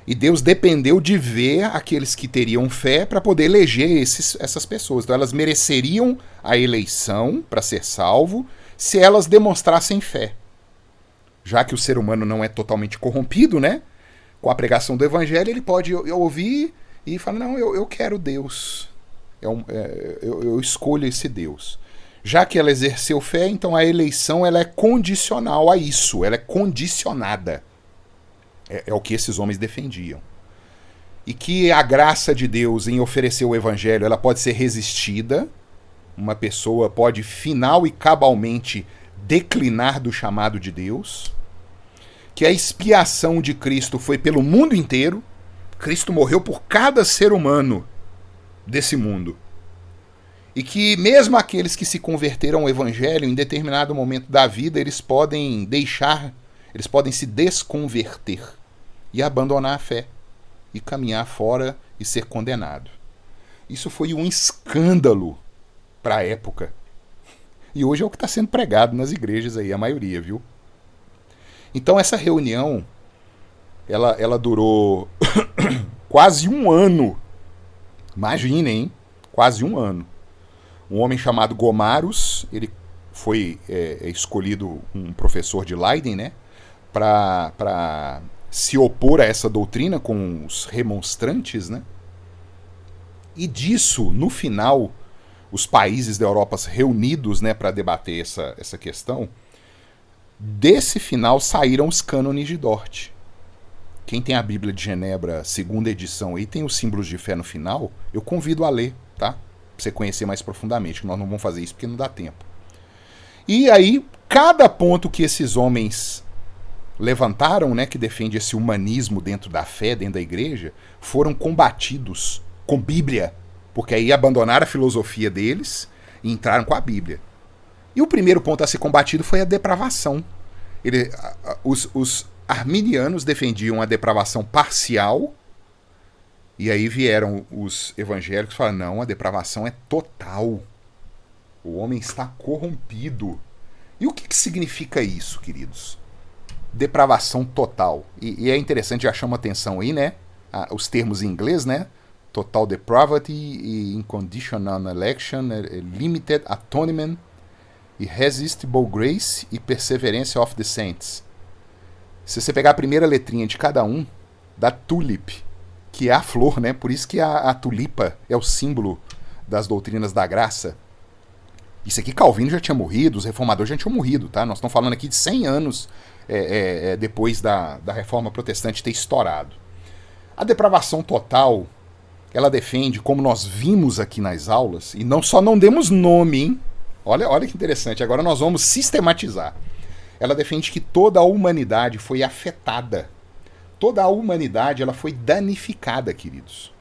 e Deus dependeu de ver aqueles que teriam fé para poder eleger essas pessoas. Então elas mereceriam a eleição para ser salvo se elas demonstrassem fé. Já que o ser humano não é totalmente corrompido, né? Com a pregação do evangelho ele pode ouvir e falar, não, eu quero Deus. Eu escolho esse Deus. Já que ela exerceu fé, então a eleição ela é condicional a isso, ela é condicionada. É o que esses homens defendiam. E que a graça de Deus em oferecer o evangelho ela pode ser resistida, uma pessoa pode final e cabalmente declinar do chamado de Deus, que a expiação de Cristo foi pelo mundo inteiro, Cristo morreu por cada ser humano desse mundo. E que mesmo aqueles que se converteram ao evangelho, em determinado momento da vida, eles podem se desconverter e abandonar a fé, e caminhar fora e ser condenado. Isso foi um escândalo para a época. E hoje é o que está sendo pregado nas igrejas aí, a maioria, viu? Então essa reunião, ela durou quase um ano. Imaginem, hein? Quase um ano. Um homem chamado Gomarus, ele foi escolhido um professor de Leiden, né, para se opor a essa doutrina com os remonstrantes, né? E disso, no final, os países da Europa reunidos, né, para debater essa questão, Desse final saíram os cânones de Dort. Quem tem a Bíblia de Genebra, segunda edição, e tem os símbolos de fé no final, eu convido a ler, tá? Pra você conhecer mais profundamente, que nós não vamos fazer isso porque não dá tempo. E aí, cada ponto que esses homens levantaram, né, que defende esse humanismo dentro da fé, dentro da igreja, foram combatidos com Bíblia, porque aí abandonaram a filosofia deles e entraram com a Bíblia. E o primeiro ponto a ser combatido foi a depravação. Os arminianos defendiam a depravação parcial, e aí vieram os evangélicos e falaram, não, a depravação é total. O homem está corrompido. E o que significa isso, queridos? Depravação total. E é interessante, já chama atenção aí, né? Os termos em inglês, né? Total depravity, e unconditional election, limited atonement, irresistible grace e perseverance of the saints. Se você pegar a primeira letrinha de cada um, dá tulip, que é a flor, né? Por isso que a tulipa é o símbolo das doutrinas da graça. Isso aqui Calvino já tinha morrido, os reformadores já tinham morrido, tá? Nós estamos falando aqui de 100 anos depois da reforma protestante ter estourado. A depravação total, ela defende, como nós vimos aqui nas aulas, e não demos nome, hein? Olha que interessante, agora nós vamos sistematizar. Ela defende que toda a humanidade foi afetada. Toda a humanidade ela foi danificada, queridos.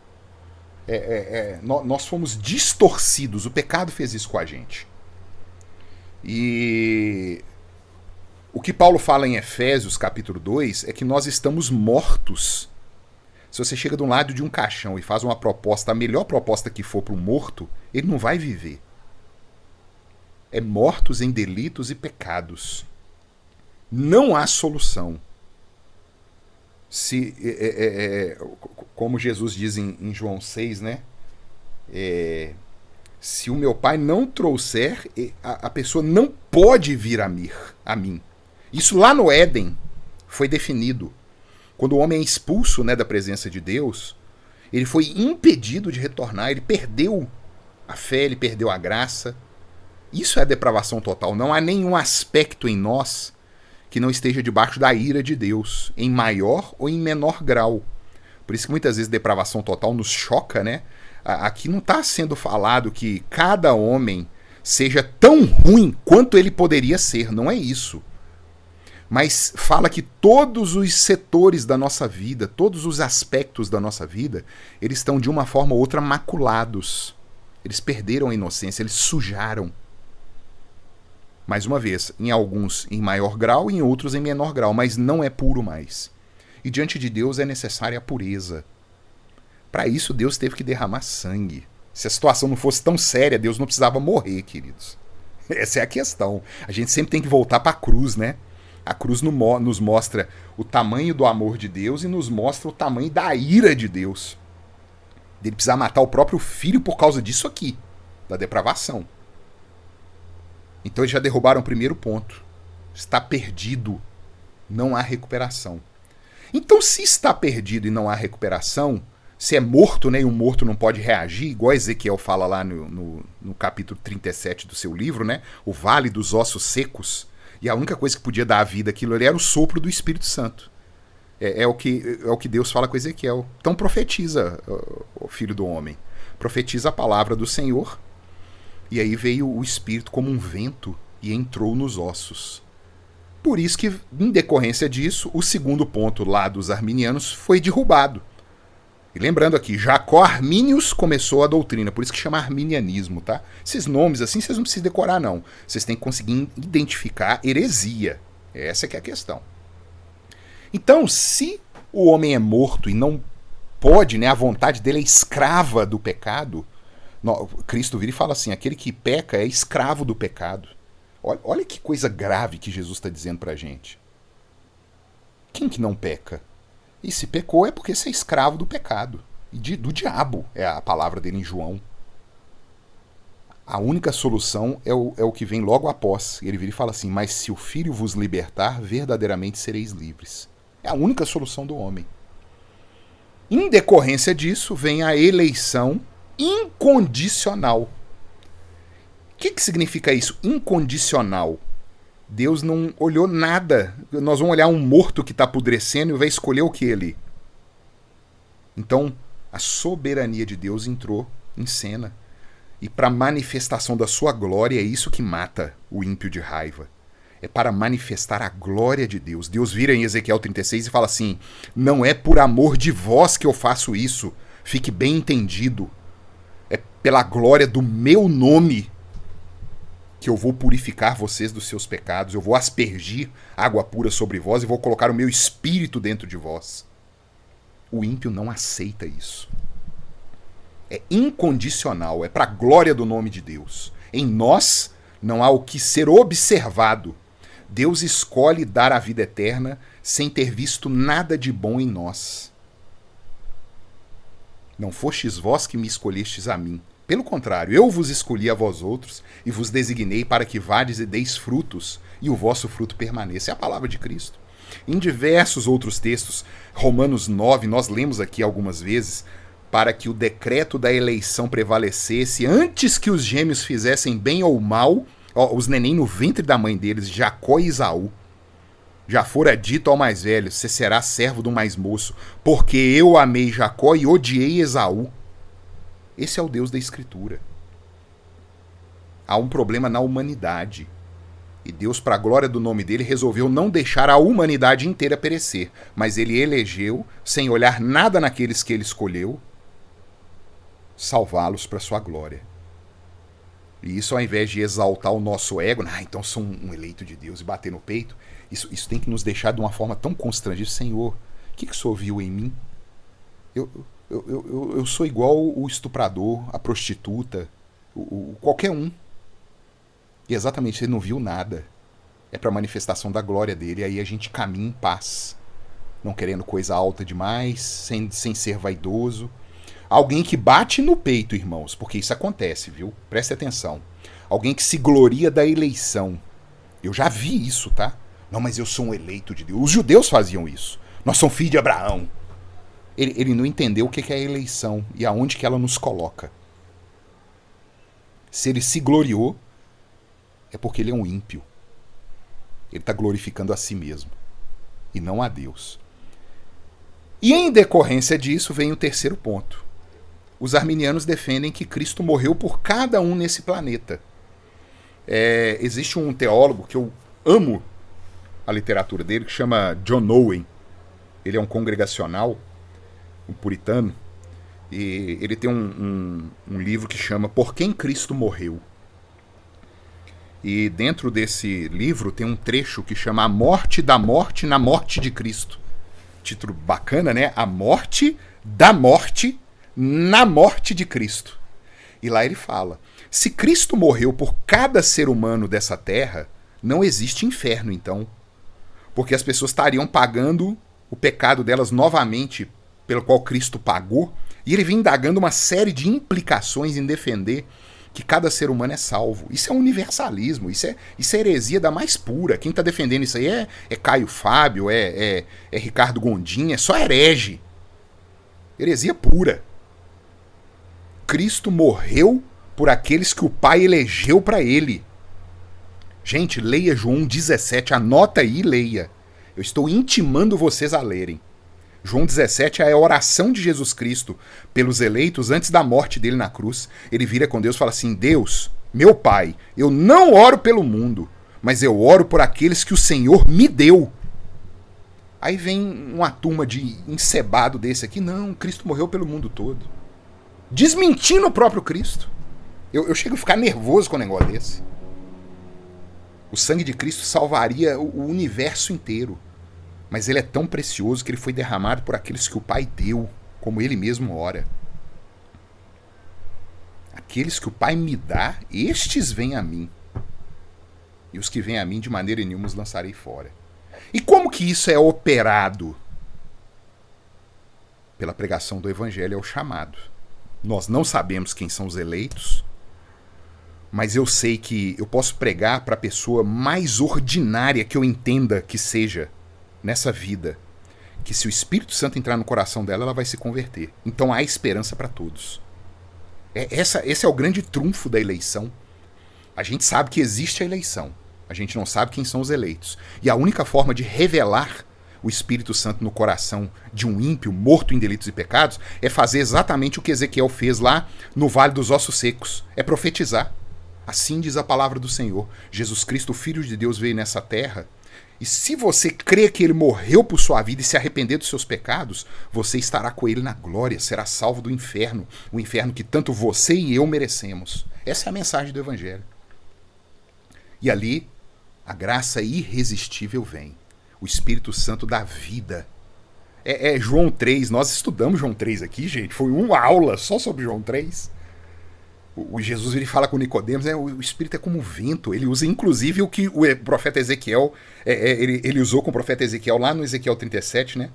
Nós fomos distorcidos. O pecado fez isso com a gente. E o que Paulo fala em Efésios, capítulo 2, é que nós estamos mortos. Se você chega de um lado de um caixão e faz uma proposta, a melhor proposta que for para um morto, ele não vai viver. É mortos em delitos e pecados. Não há solução. Como Jesus diz em João 6, né? Se o meu Pai não trouxer, a pessoa não pode vir a mim. Isso lá no Éden foi definido. Quando o homem é expulso, né, da presença de Deus, ele foi impedido de retornar, ele perdeu a fé, ele perdeu a graça. Isso é depravação total. Não há nenhum aspecto em nós que não esteja debaixo da ira de Deus, em maior ou em menor grau. Por isso que muitas vezes depravação total nos choca, né? Aqui não está sendo falado que cada homem seja tão ruim quanto ele poderia ser, não é isso. Mas fala que todos os setores da nossa vida, todos os aspectos da nossa vida, eles estão de uma forma ou outra maculados. Eles perderam a inocência, eles sujaram. Mais uma vez, em alguns em maior grau, em outros em menor grau, mas não é puro mais. E diante de Deus é necessária a pureza. Para isso Deus teve que derramar sangue. Se a situação não fosse tão séria, Deus não precisava morrer, queridos. Essa é a questão. A gente sempre tem que voltar para a cruz, né? A cruz nos mostra o tamanho do amor de Deus e nos mostra o tamanho da ira de Deus. Ele precisar matar o próprio filho por causa disso aqui, da depravação. Então eles já derrubaram o primeiro ponto. Está perdido. Não há recuperação. Então, se está perdido e não há recuperação, se é morto, né, e um morto não pode reagir, igual Ezequiel fala lá no capítulo 37 do seu livro, né, o vale dos ossos secos, e a única coisa que podia dar a vida àquilo ali era o sopro do Espírito Santo. É o que Deus fala com Ezequiel. Então profetiza, o filho do homem. Profetiza a palavra do Senhor. E aí veio o Espírito como um vento e entrou nos ossos. Por isso que, em decorrência disso, o segundo ponto lá dos arminianos foi derrubado. E lembrando aqui, Jacó Arminius começou a doutrina, por isso que chama arminianismo, tá? Esses nomes assim vocês não precisam decorar, não. Vocês têm que conseguir identificar heresia. Essa que é a questão. Então, se o homem é morto e não pode, né, a vontade dele é escrava do pecado, Cristo vira e fala assim, aquele que peca é escravo do pecado. Olha que coisa grave que Jesus está dizendo pra gente. Quem que não peca? E se pecou é porque você é escravo do pecado. E do diabo é a palavra dele em João. A única solução é o que vem logo após. Ele vira e fala assim, mas se o Filho vos libertar, verdadeiramente sereis livres. É a única solução do homem. Em decorrência disso, vem a eleição incondicional. O que significa isso? Incondicional. Deus não olhou nada. Nós vamos olhar um morto que está apodrecendo e vai escolher o que ali? Então, a soberania de Deus entrou em cena. E para manifestação da sua glória, é isso que mata o ímpio de raiva. É para manifestar a glória de Deus. Deus vira em Ezequiel 36 e fala assim: não é por amor de vós que eu faço isso. Fique bem entendido. É pela glória do meu nome que eu vou purificar vocês dos seus pecados. Eu vou aspergir água pura sobre vós e vou colocar o meu espírito dentro de vós. O ímpio não aceita isso. É incondicional, é para a glória do nome de Deus. Em nós não há o que ser observado. Deus escolhe dar a vida eterna sem ter visto nada de bom em nós. Não fostes vós que me escolhestes a mim. Pelo contrário, eu vos escolhi a vós outros e vos designei para que vades e deis frutos, e o vosso fruto permaneça. É a palavra de Cristo. Em diversos outros textos, Romanos 9, nós lemos aqui algumas vezes, para que o decreto da eleição prevalecesse antes que os gêmeos fizessem bem ou mal, os neném no ventre da mãe deles, Jacó e Esaú. Já fora dito ao mais velho: você será servo do mais moço, porque eu amei Jacó e odiei Esaú. Esse é o Deus da Escritura. Há um problema na humanidade. E Deus, para a glória do nome dele, resolveu não deixar a humanidade inteira perecer. Mas ele elegeu, sem olhar nada naqueles que ele escolheu, salvá-los para sua glória. E isso, ao invés de exaltar o nosso ego, então sou um eleito de Deus, e bater no peito, isso tem que nos deixar de uma forma tão constrangida. Senhor, o que o Senhor viu em mim? Eu sou igual o estuprador, a prostituta, qualquer um. E exatamente, ele não viu nada. É para a manifestação da glória dele. E aí a gente caminha em paz. Não querendo coisa alta demais, sem ser vaidoso. Alguém que bate no peito, irmãos, porque isso acontece, viu? Preste atenção. Alguém que se gloria da eleição. Eu já vi isso, tá? Não, mas eu sou um eleito de Deus. Os judeus faziam isso. Nós somos filhos de Abraão. Ele não entendeu o que é a eleição e aonde que ela nos coloca. Se ele se gloriou, é porque ele é um ímpio. Ele está glorificando a si mesmo e não a Deus. E em decorrência disso vem o terceiro ponto. Os arminianos defendem que Cristo morreu por cada um nesse planeta. Existe um teólogo que eu amo a literatura dele, que chama John Owen. Ele é um congregacional, um puritano, e ele tem um livro que chama Por Quem Cristo Morreu. E dentro desse livro tem um trecho que chama A Morte da Morte na Morte de Cristo. Título bacana, né? A Morte da Morte na Morte de Cristo. E lá ele fala: se Cristo morreu por cada ser humano dessa terra, não existe inferno então. Porque as pessoas estariam pagando o pecado delas novamente, pelo qual Cristo pagou. E ele vem indagando uma série de implicações em defender que cada ser humano é salvo. Isso é universalismo, isso é heresia da mais pura. Quem está defendendo isso aí é Caio Fábio, é Ricardo Gondim, é só herege. Heresia pura. Cristo morreu por aqueles que o Pai elegeu para ele. Gente, leia João 17, anota aí e leia. Eu estou intimando vocês a lerem. João 17 é a oração de Jesus Cristo pelos eleitos antes da morte dele na cruz. Ele vira com Deus e fala assim: Deus, meu Pai, eu não oro pelo mundo, mas eu oro por aqueles que o Senhor me deu. Aí vem uma turma de encebado desse aqui: não, Cristo morreu pelo mundo todo. Desmentindo o próprio Cristo. Eu chego a ficar nervoso com um negócio desse. O sangue de Cristo salvaria o universo inteiro. Mas ele é tão precioso que ele foi derramado por aqueles que o Pai deu, como ele mesmo ora. Aqueles que o Pai me dá, estes vêm a mim. E os que vêm a mim, de maneira nenhuma os lançarei fora. E como que isso é operado? Pela pregação do Evangelho, é o chamado. Nós não sabemos quem são os eleitos, mas eu sei que eu posso pregar para a pessoa mais ordinária que eu entenda que seja nessa vida, que se o Espírito Santo entrar no coração dela, ela vai se converter. Então há esperança para todos. Esse é o grande trunfo da eleição. A gente sabe que existe a eleição. A gente não sabe quem são os eleitos. E a única forma de revelar o Espírito Santo no coração de um ímpio morto em delitos e pecados é fazer exatamente o que Ezequiel fez lá no Vale dos Ossos Secos. É profetizar. Assim diz a palavra do Senhor. Jesus Cristo, o Filho de Deus, veio nessa terra. E se você crê que ele morreu por sua vida e se arrepender dos seus pecados, você estará com ele na glória, será salvo do inferno. O inferno que tanto você e eu merecemos. Essa é a mensagem do Evangelho. E ali, a graça irresistível vem. O Espírito Santo dá vida. É João 3, nós estudamos João 3 aqui, gente. Foi uma aula só sobre João 3. O Jesus ele fala com Nicodemos, o Espírito é como um vento. Ele usa inclusive o que o profeta Ezequiel, ele usou com o profeta Ezequiel lá no Ezequiel 37, né?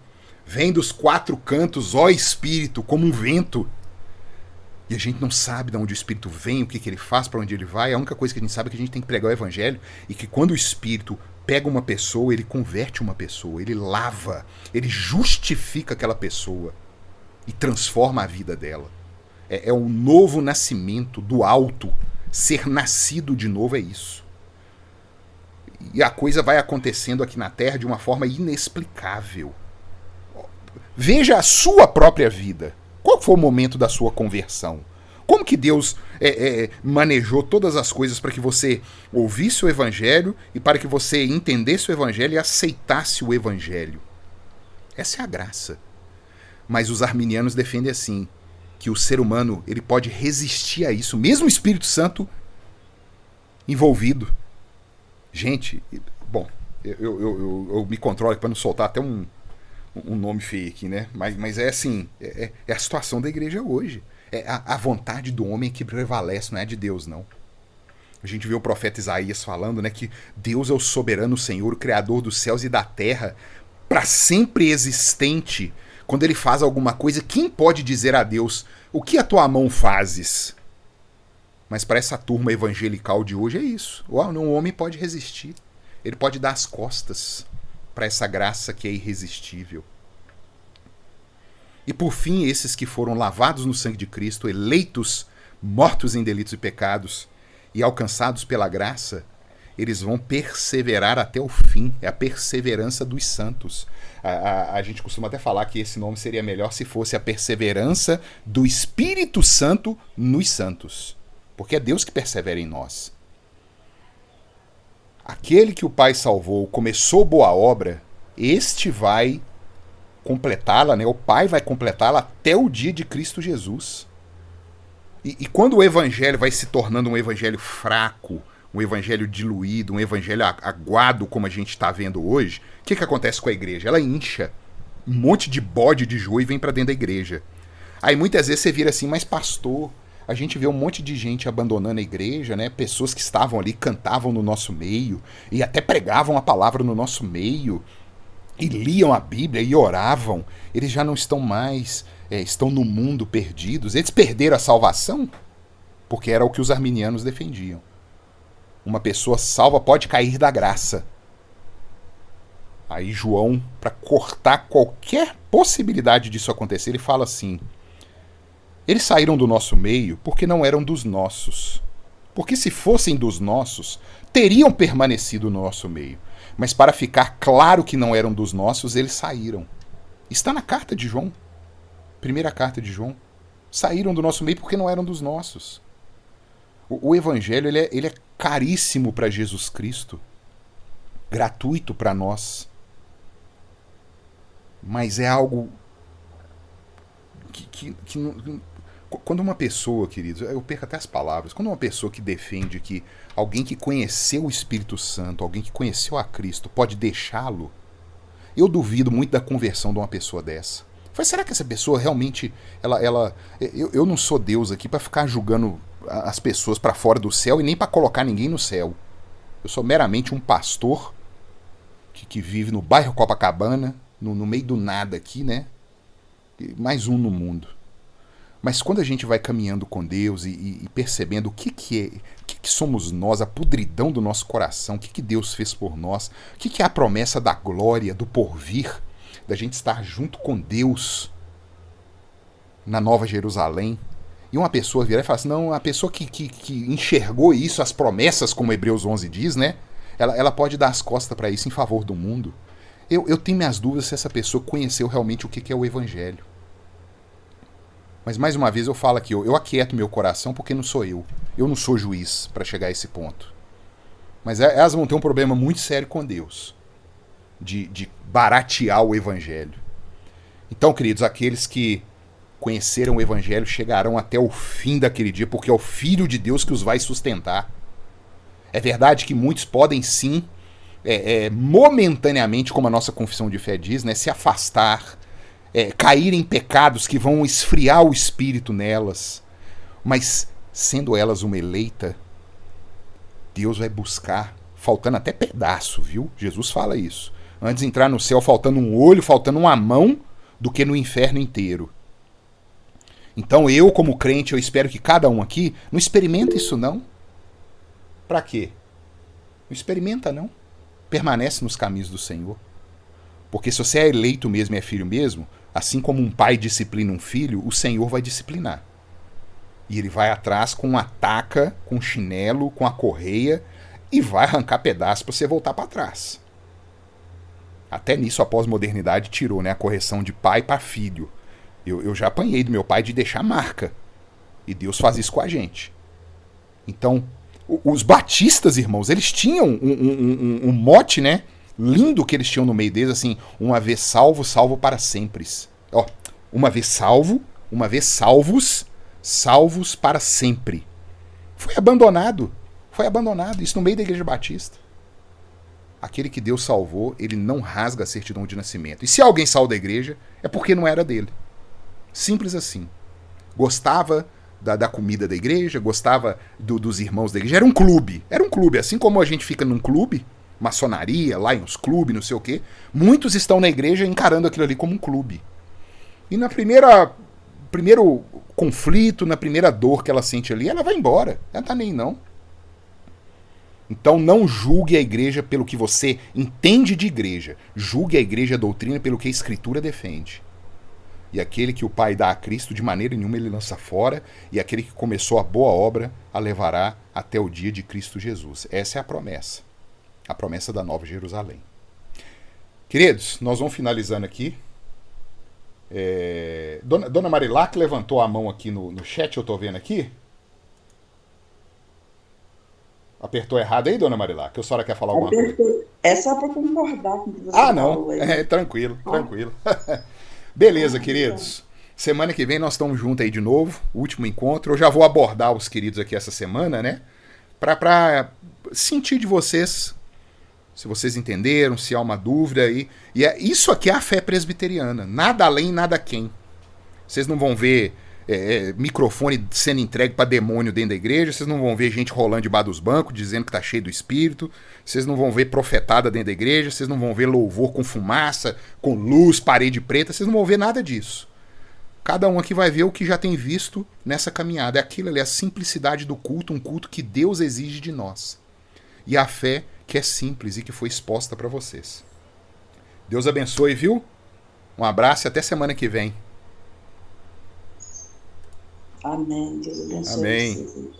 Vem dos quatro cantos, ó Espírito, como um vento. E a gente não sabe de onde o Espírito vem, o que ele faz, para onde ele vai. A única coisa que a gente sabe é que a gente tem que pregar o Evangelho e que quando o Espírito pega uma pessoa, ele converte uma pessoa, ele lava, ele justifica aquela pessoa e transforma a vida dela. É um novo nascimento do alto. Ser nascido de novo é isso. E a coisa vai acontecendo aqui na Terra de uma forma inexplicável. Veja a sua própria vida. Qual foi o momento da sua conversão? Como que Deus manejou todas as coisas para que você ouvisse o Evangelho e para que você entendesse o Evangelho e aceitasse o Evangelho? Essa é a graça. Mas os arminianos defendem assim, que o ser humano ele pode resistir a isso, mesmo o Espírito Santo envolvido. Gente, bom, eu me controlo para não soltar até um nome feio aqui, né? Mas é assim, é a situação da igreja hoje. É a vontade do homem que prevalece, não é de Deus, não. A gente vê o profeta Isaías falando, né, que Deus é o soberano Senhor, o Criador dos céus e da terra, para sempre existente. Quando ele faz alguma coisa, quem pode dizer a Deus, o que a tua mão fazes? Mas para essa turma evangelical de hoje é isso. O homem pode resistir. Ele pode dar as costas para essa graça que é irresistível. E por fim, esses que foram lavados no sangue de Cristo, eleitos, mortos em delitos e pecados e alcançados pela graça, eles vão perseverar até o fim. É a perseverança dos santos. A gente costuma até falar que esse nome seria melhor se fosse a perseverança do Espírito Santo nos santos. Porque é Deus que persevera em nós. Aquele que o Pai salvou, começou boa obra, este vai completá-la, né? O Pai vai completá-la até o dia de Cristo Jesus. E quando o Evangelho vai se tornando um Evangelho fraco, um evangelho diluído, um evangelho aguado, como a gente está vendo hoje, o que acontece com a igreja? Ela incha um monte de bode de joio e vem para dentro da igreja. Aí muitas vezes você vira assim, mas pastor, a gente vê um monte de gente abandonando a igreja, né? Pessoas que estavam ali, cantavam no nosso meio, e até pregavam a palavra no nosso meio, e liam a Bíblia e oravam. Eles já não estão mais, estão no mundo perdidos. Eles perderam a salvação? Porque era o que os arminianos defendiam. Uma pessoa salva pode cair da graça. Aí João, para cortar qualquer possibilidade disso acontecer, ele fala assim: eles saíram do nosso meio porque não eram dos nossos. Porque se fossem dos nossos, teriam permanecido no nosso meio. Mas para ficar claro que não eram dos nossos, eles saíram. Está na carta de João. Primeira carta de João. Saíram do nosso meio porque não eram dos nossos. O Evangelho ele é caríssimo para Jesus Cristo. Gratuito para nós. Mas é algo que quando uma pessoa, queridos, eu perco até as palavras, quando uma pessoa que defende que alguém que conheceu o Espírito Santo, alguém que conheceu a Cristo, pode deixá-lo, eu duvido muito da conversão de uma pessoa dessa. Será que essa pessoa realmente, eu não sou Deus aqui para ficar julgando as pessoas para fora do céu e nem para colocar ninguém no céu. Eu sou meramente um pastor que vive no bairro Copacabana, no meio do nada aqui, né? Mais um no mundo. Mas quando a gente vai caminhando com Deus e percebendo o que somos nós, a podridão do nosso coração, o que Deus fez por nós, o que é a promessa da glória, do porvir, da gente estar junto com Deus na Nova Jerusalém, e uma pessoa virar e falar assim, não, a pessoa que enxergou isso, as promessas, como Hebreus 11 diz, né? ela pode dar as costas para isso em favor do mundo. Eu tenho minhas dúvidas se essa pessoa conheceu realmente o que é o evangelho. Mas mais uma vez eu falo aqui, eu aquieto meu coração porque não sou eu. Eu não sou juiz para chegar a esse ponto. Mas elas vão ter um problema muito sério com Deus. De baratear o evangelho. Então, queridos, aqueles que conheceram o evangelho chegarão até o fim daquele dia, porque é o Filho de Deus que os vai sustentar. É verdade que muitos podem sim, momentaneamente, como a nossa confissão de fé diz, né, se afastar, cair em pecados que vão esfriar o espírito nelas. Mas, sendo elas uma eleita, Deus vai buscar, faltando até pedaço, viu? Jesus fala isso. Antes de entrar no céu faltando um olho, faltando uma mão, do que no inferno inteiro. Então eu, como crente, eu espero que cada um aqui não experimenta isso não. Pra quê? Não experimenta não. Permanece nos caminhos do Senhor. Porque se você é eleito mesmo e é filho mesmo, assim como um pai disciplina um filho, o Senhor vai disciplinar. E ele vai atrás com uma taca, com um chinelo, com a correia, e vai arrancar pedaço para você voltar para trás. Até nisso a pós-modernidade tirou, né, a correção de pai para filho. Eu já apanhei do meu pai de deixar marca. E Deus faz isso com a gente. Então, os batistas, irmãos, eles tinham um mote, né, lindo que eles tinham no meio deles, assim, uma vez salvo, salvo para sempre. Ó, uma vez salvo, uma vez salvos, salvos para sempre. Foi abandonado, isso no meio da igreja batista. Aquele que Deus salvou, ele não rasga a certidão de nascimento. E se alguém saiu da igreja, é porque não era dele. Simples assim. Gostava da comida da igreja, gostava dos irmãos da igreja. Era um clube, assim como a gente fica num clube, maçonaria, Lions Club, não sei o quê. Muitos estão na igreja encarando aquilo ali como um clube. E na primeiro conflito, na primeira dor que ela sente ali, ela vai embora. Ela tá nem não. Então não julgue a igreja pelo que você entende de igreja. Julgue a igreja, a doutrina, pelo que a Escritura defende. E aquele que o Pai dá a Cristo, de maneira nenhuma ele lança fora, e aquele que começou a boa obra a levará até o dia de Cristo Jesus. Essa é a promessa da Nova Jerusalém. Queridos, nós vamos finalizando aqui. Dona Marilac levantou a mão aqui no chat, eu estou vendo aqui. Apertou errado aí, Dona Marilac? Que a senhora quer falar alguma coisa? É só para concordar com o que você não. falou aí. Tranquilo. Beleza, queridos. Semana que vem nós estamos juntos aí de novo. Último encontro. Eu já vou abordar os queridos aqui essa semana, né? Pra sentir de vocês, se vocês entenderam, se há uma dúvida aí. E isso aqui é a fé presbiteriana. Nada além, nada quem. Vocês não vão ver microfone sendo entregue para demônio dentro da igreja, vocês não vão ver gente rolando debaixo dos bancos, dizendo que tá cheio do Espírito, vocês não vão ver profetada dentro da igreja, vocês não vão ver louvor com fumaça, com luz, parede preta, vocês não vão ver nada disso. Cada um aqui vai ver o que já tem visto nessa caminhada. É aquilo ali, a simplicidade do culto, um culto que Deus exige de nós. E a fé que é simples e que foi exposta para vocês. Deus abençoe, viu? Um abraço e até semana que vem. Amém. Deus abençoe. Amém. Vocês.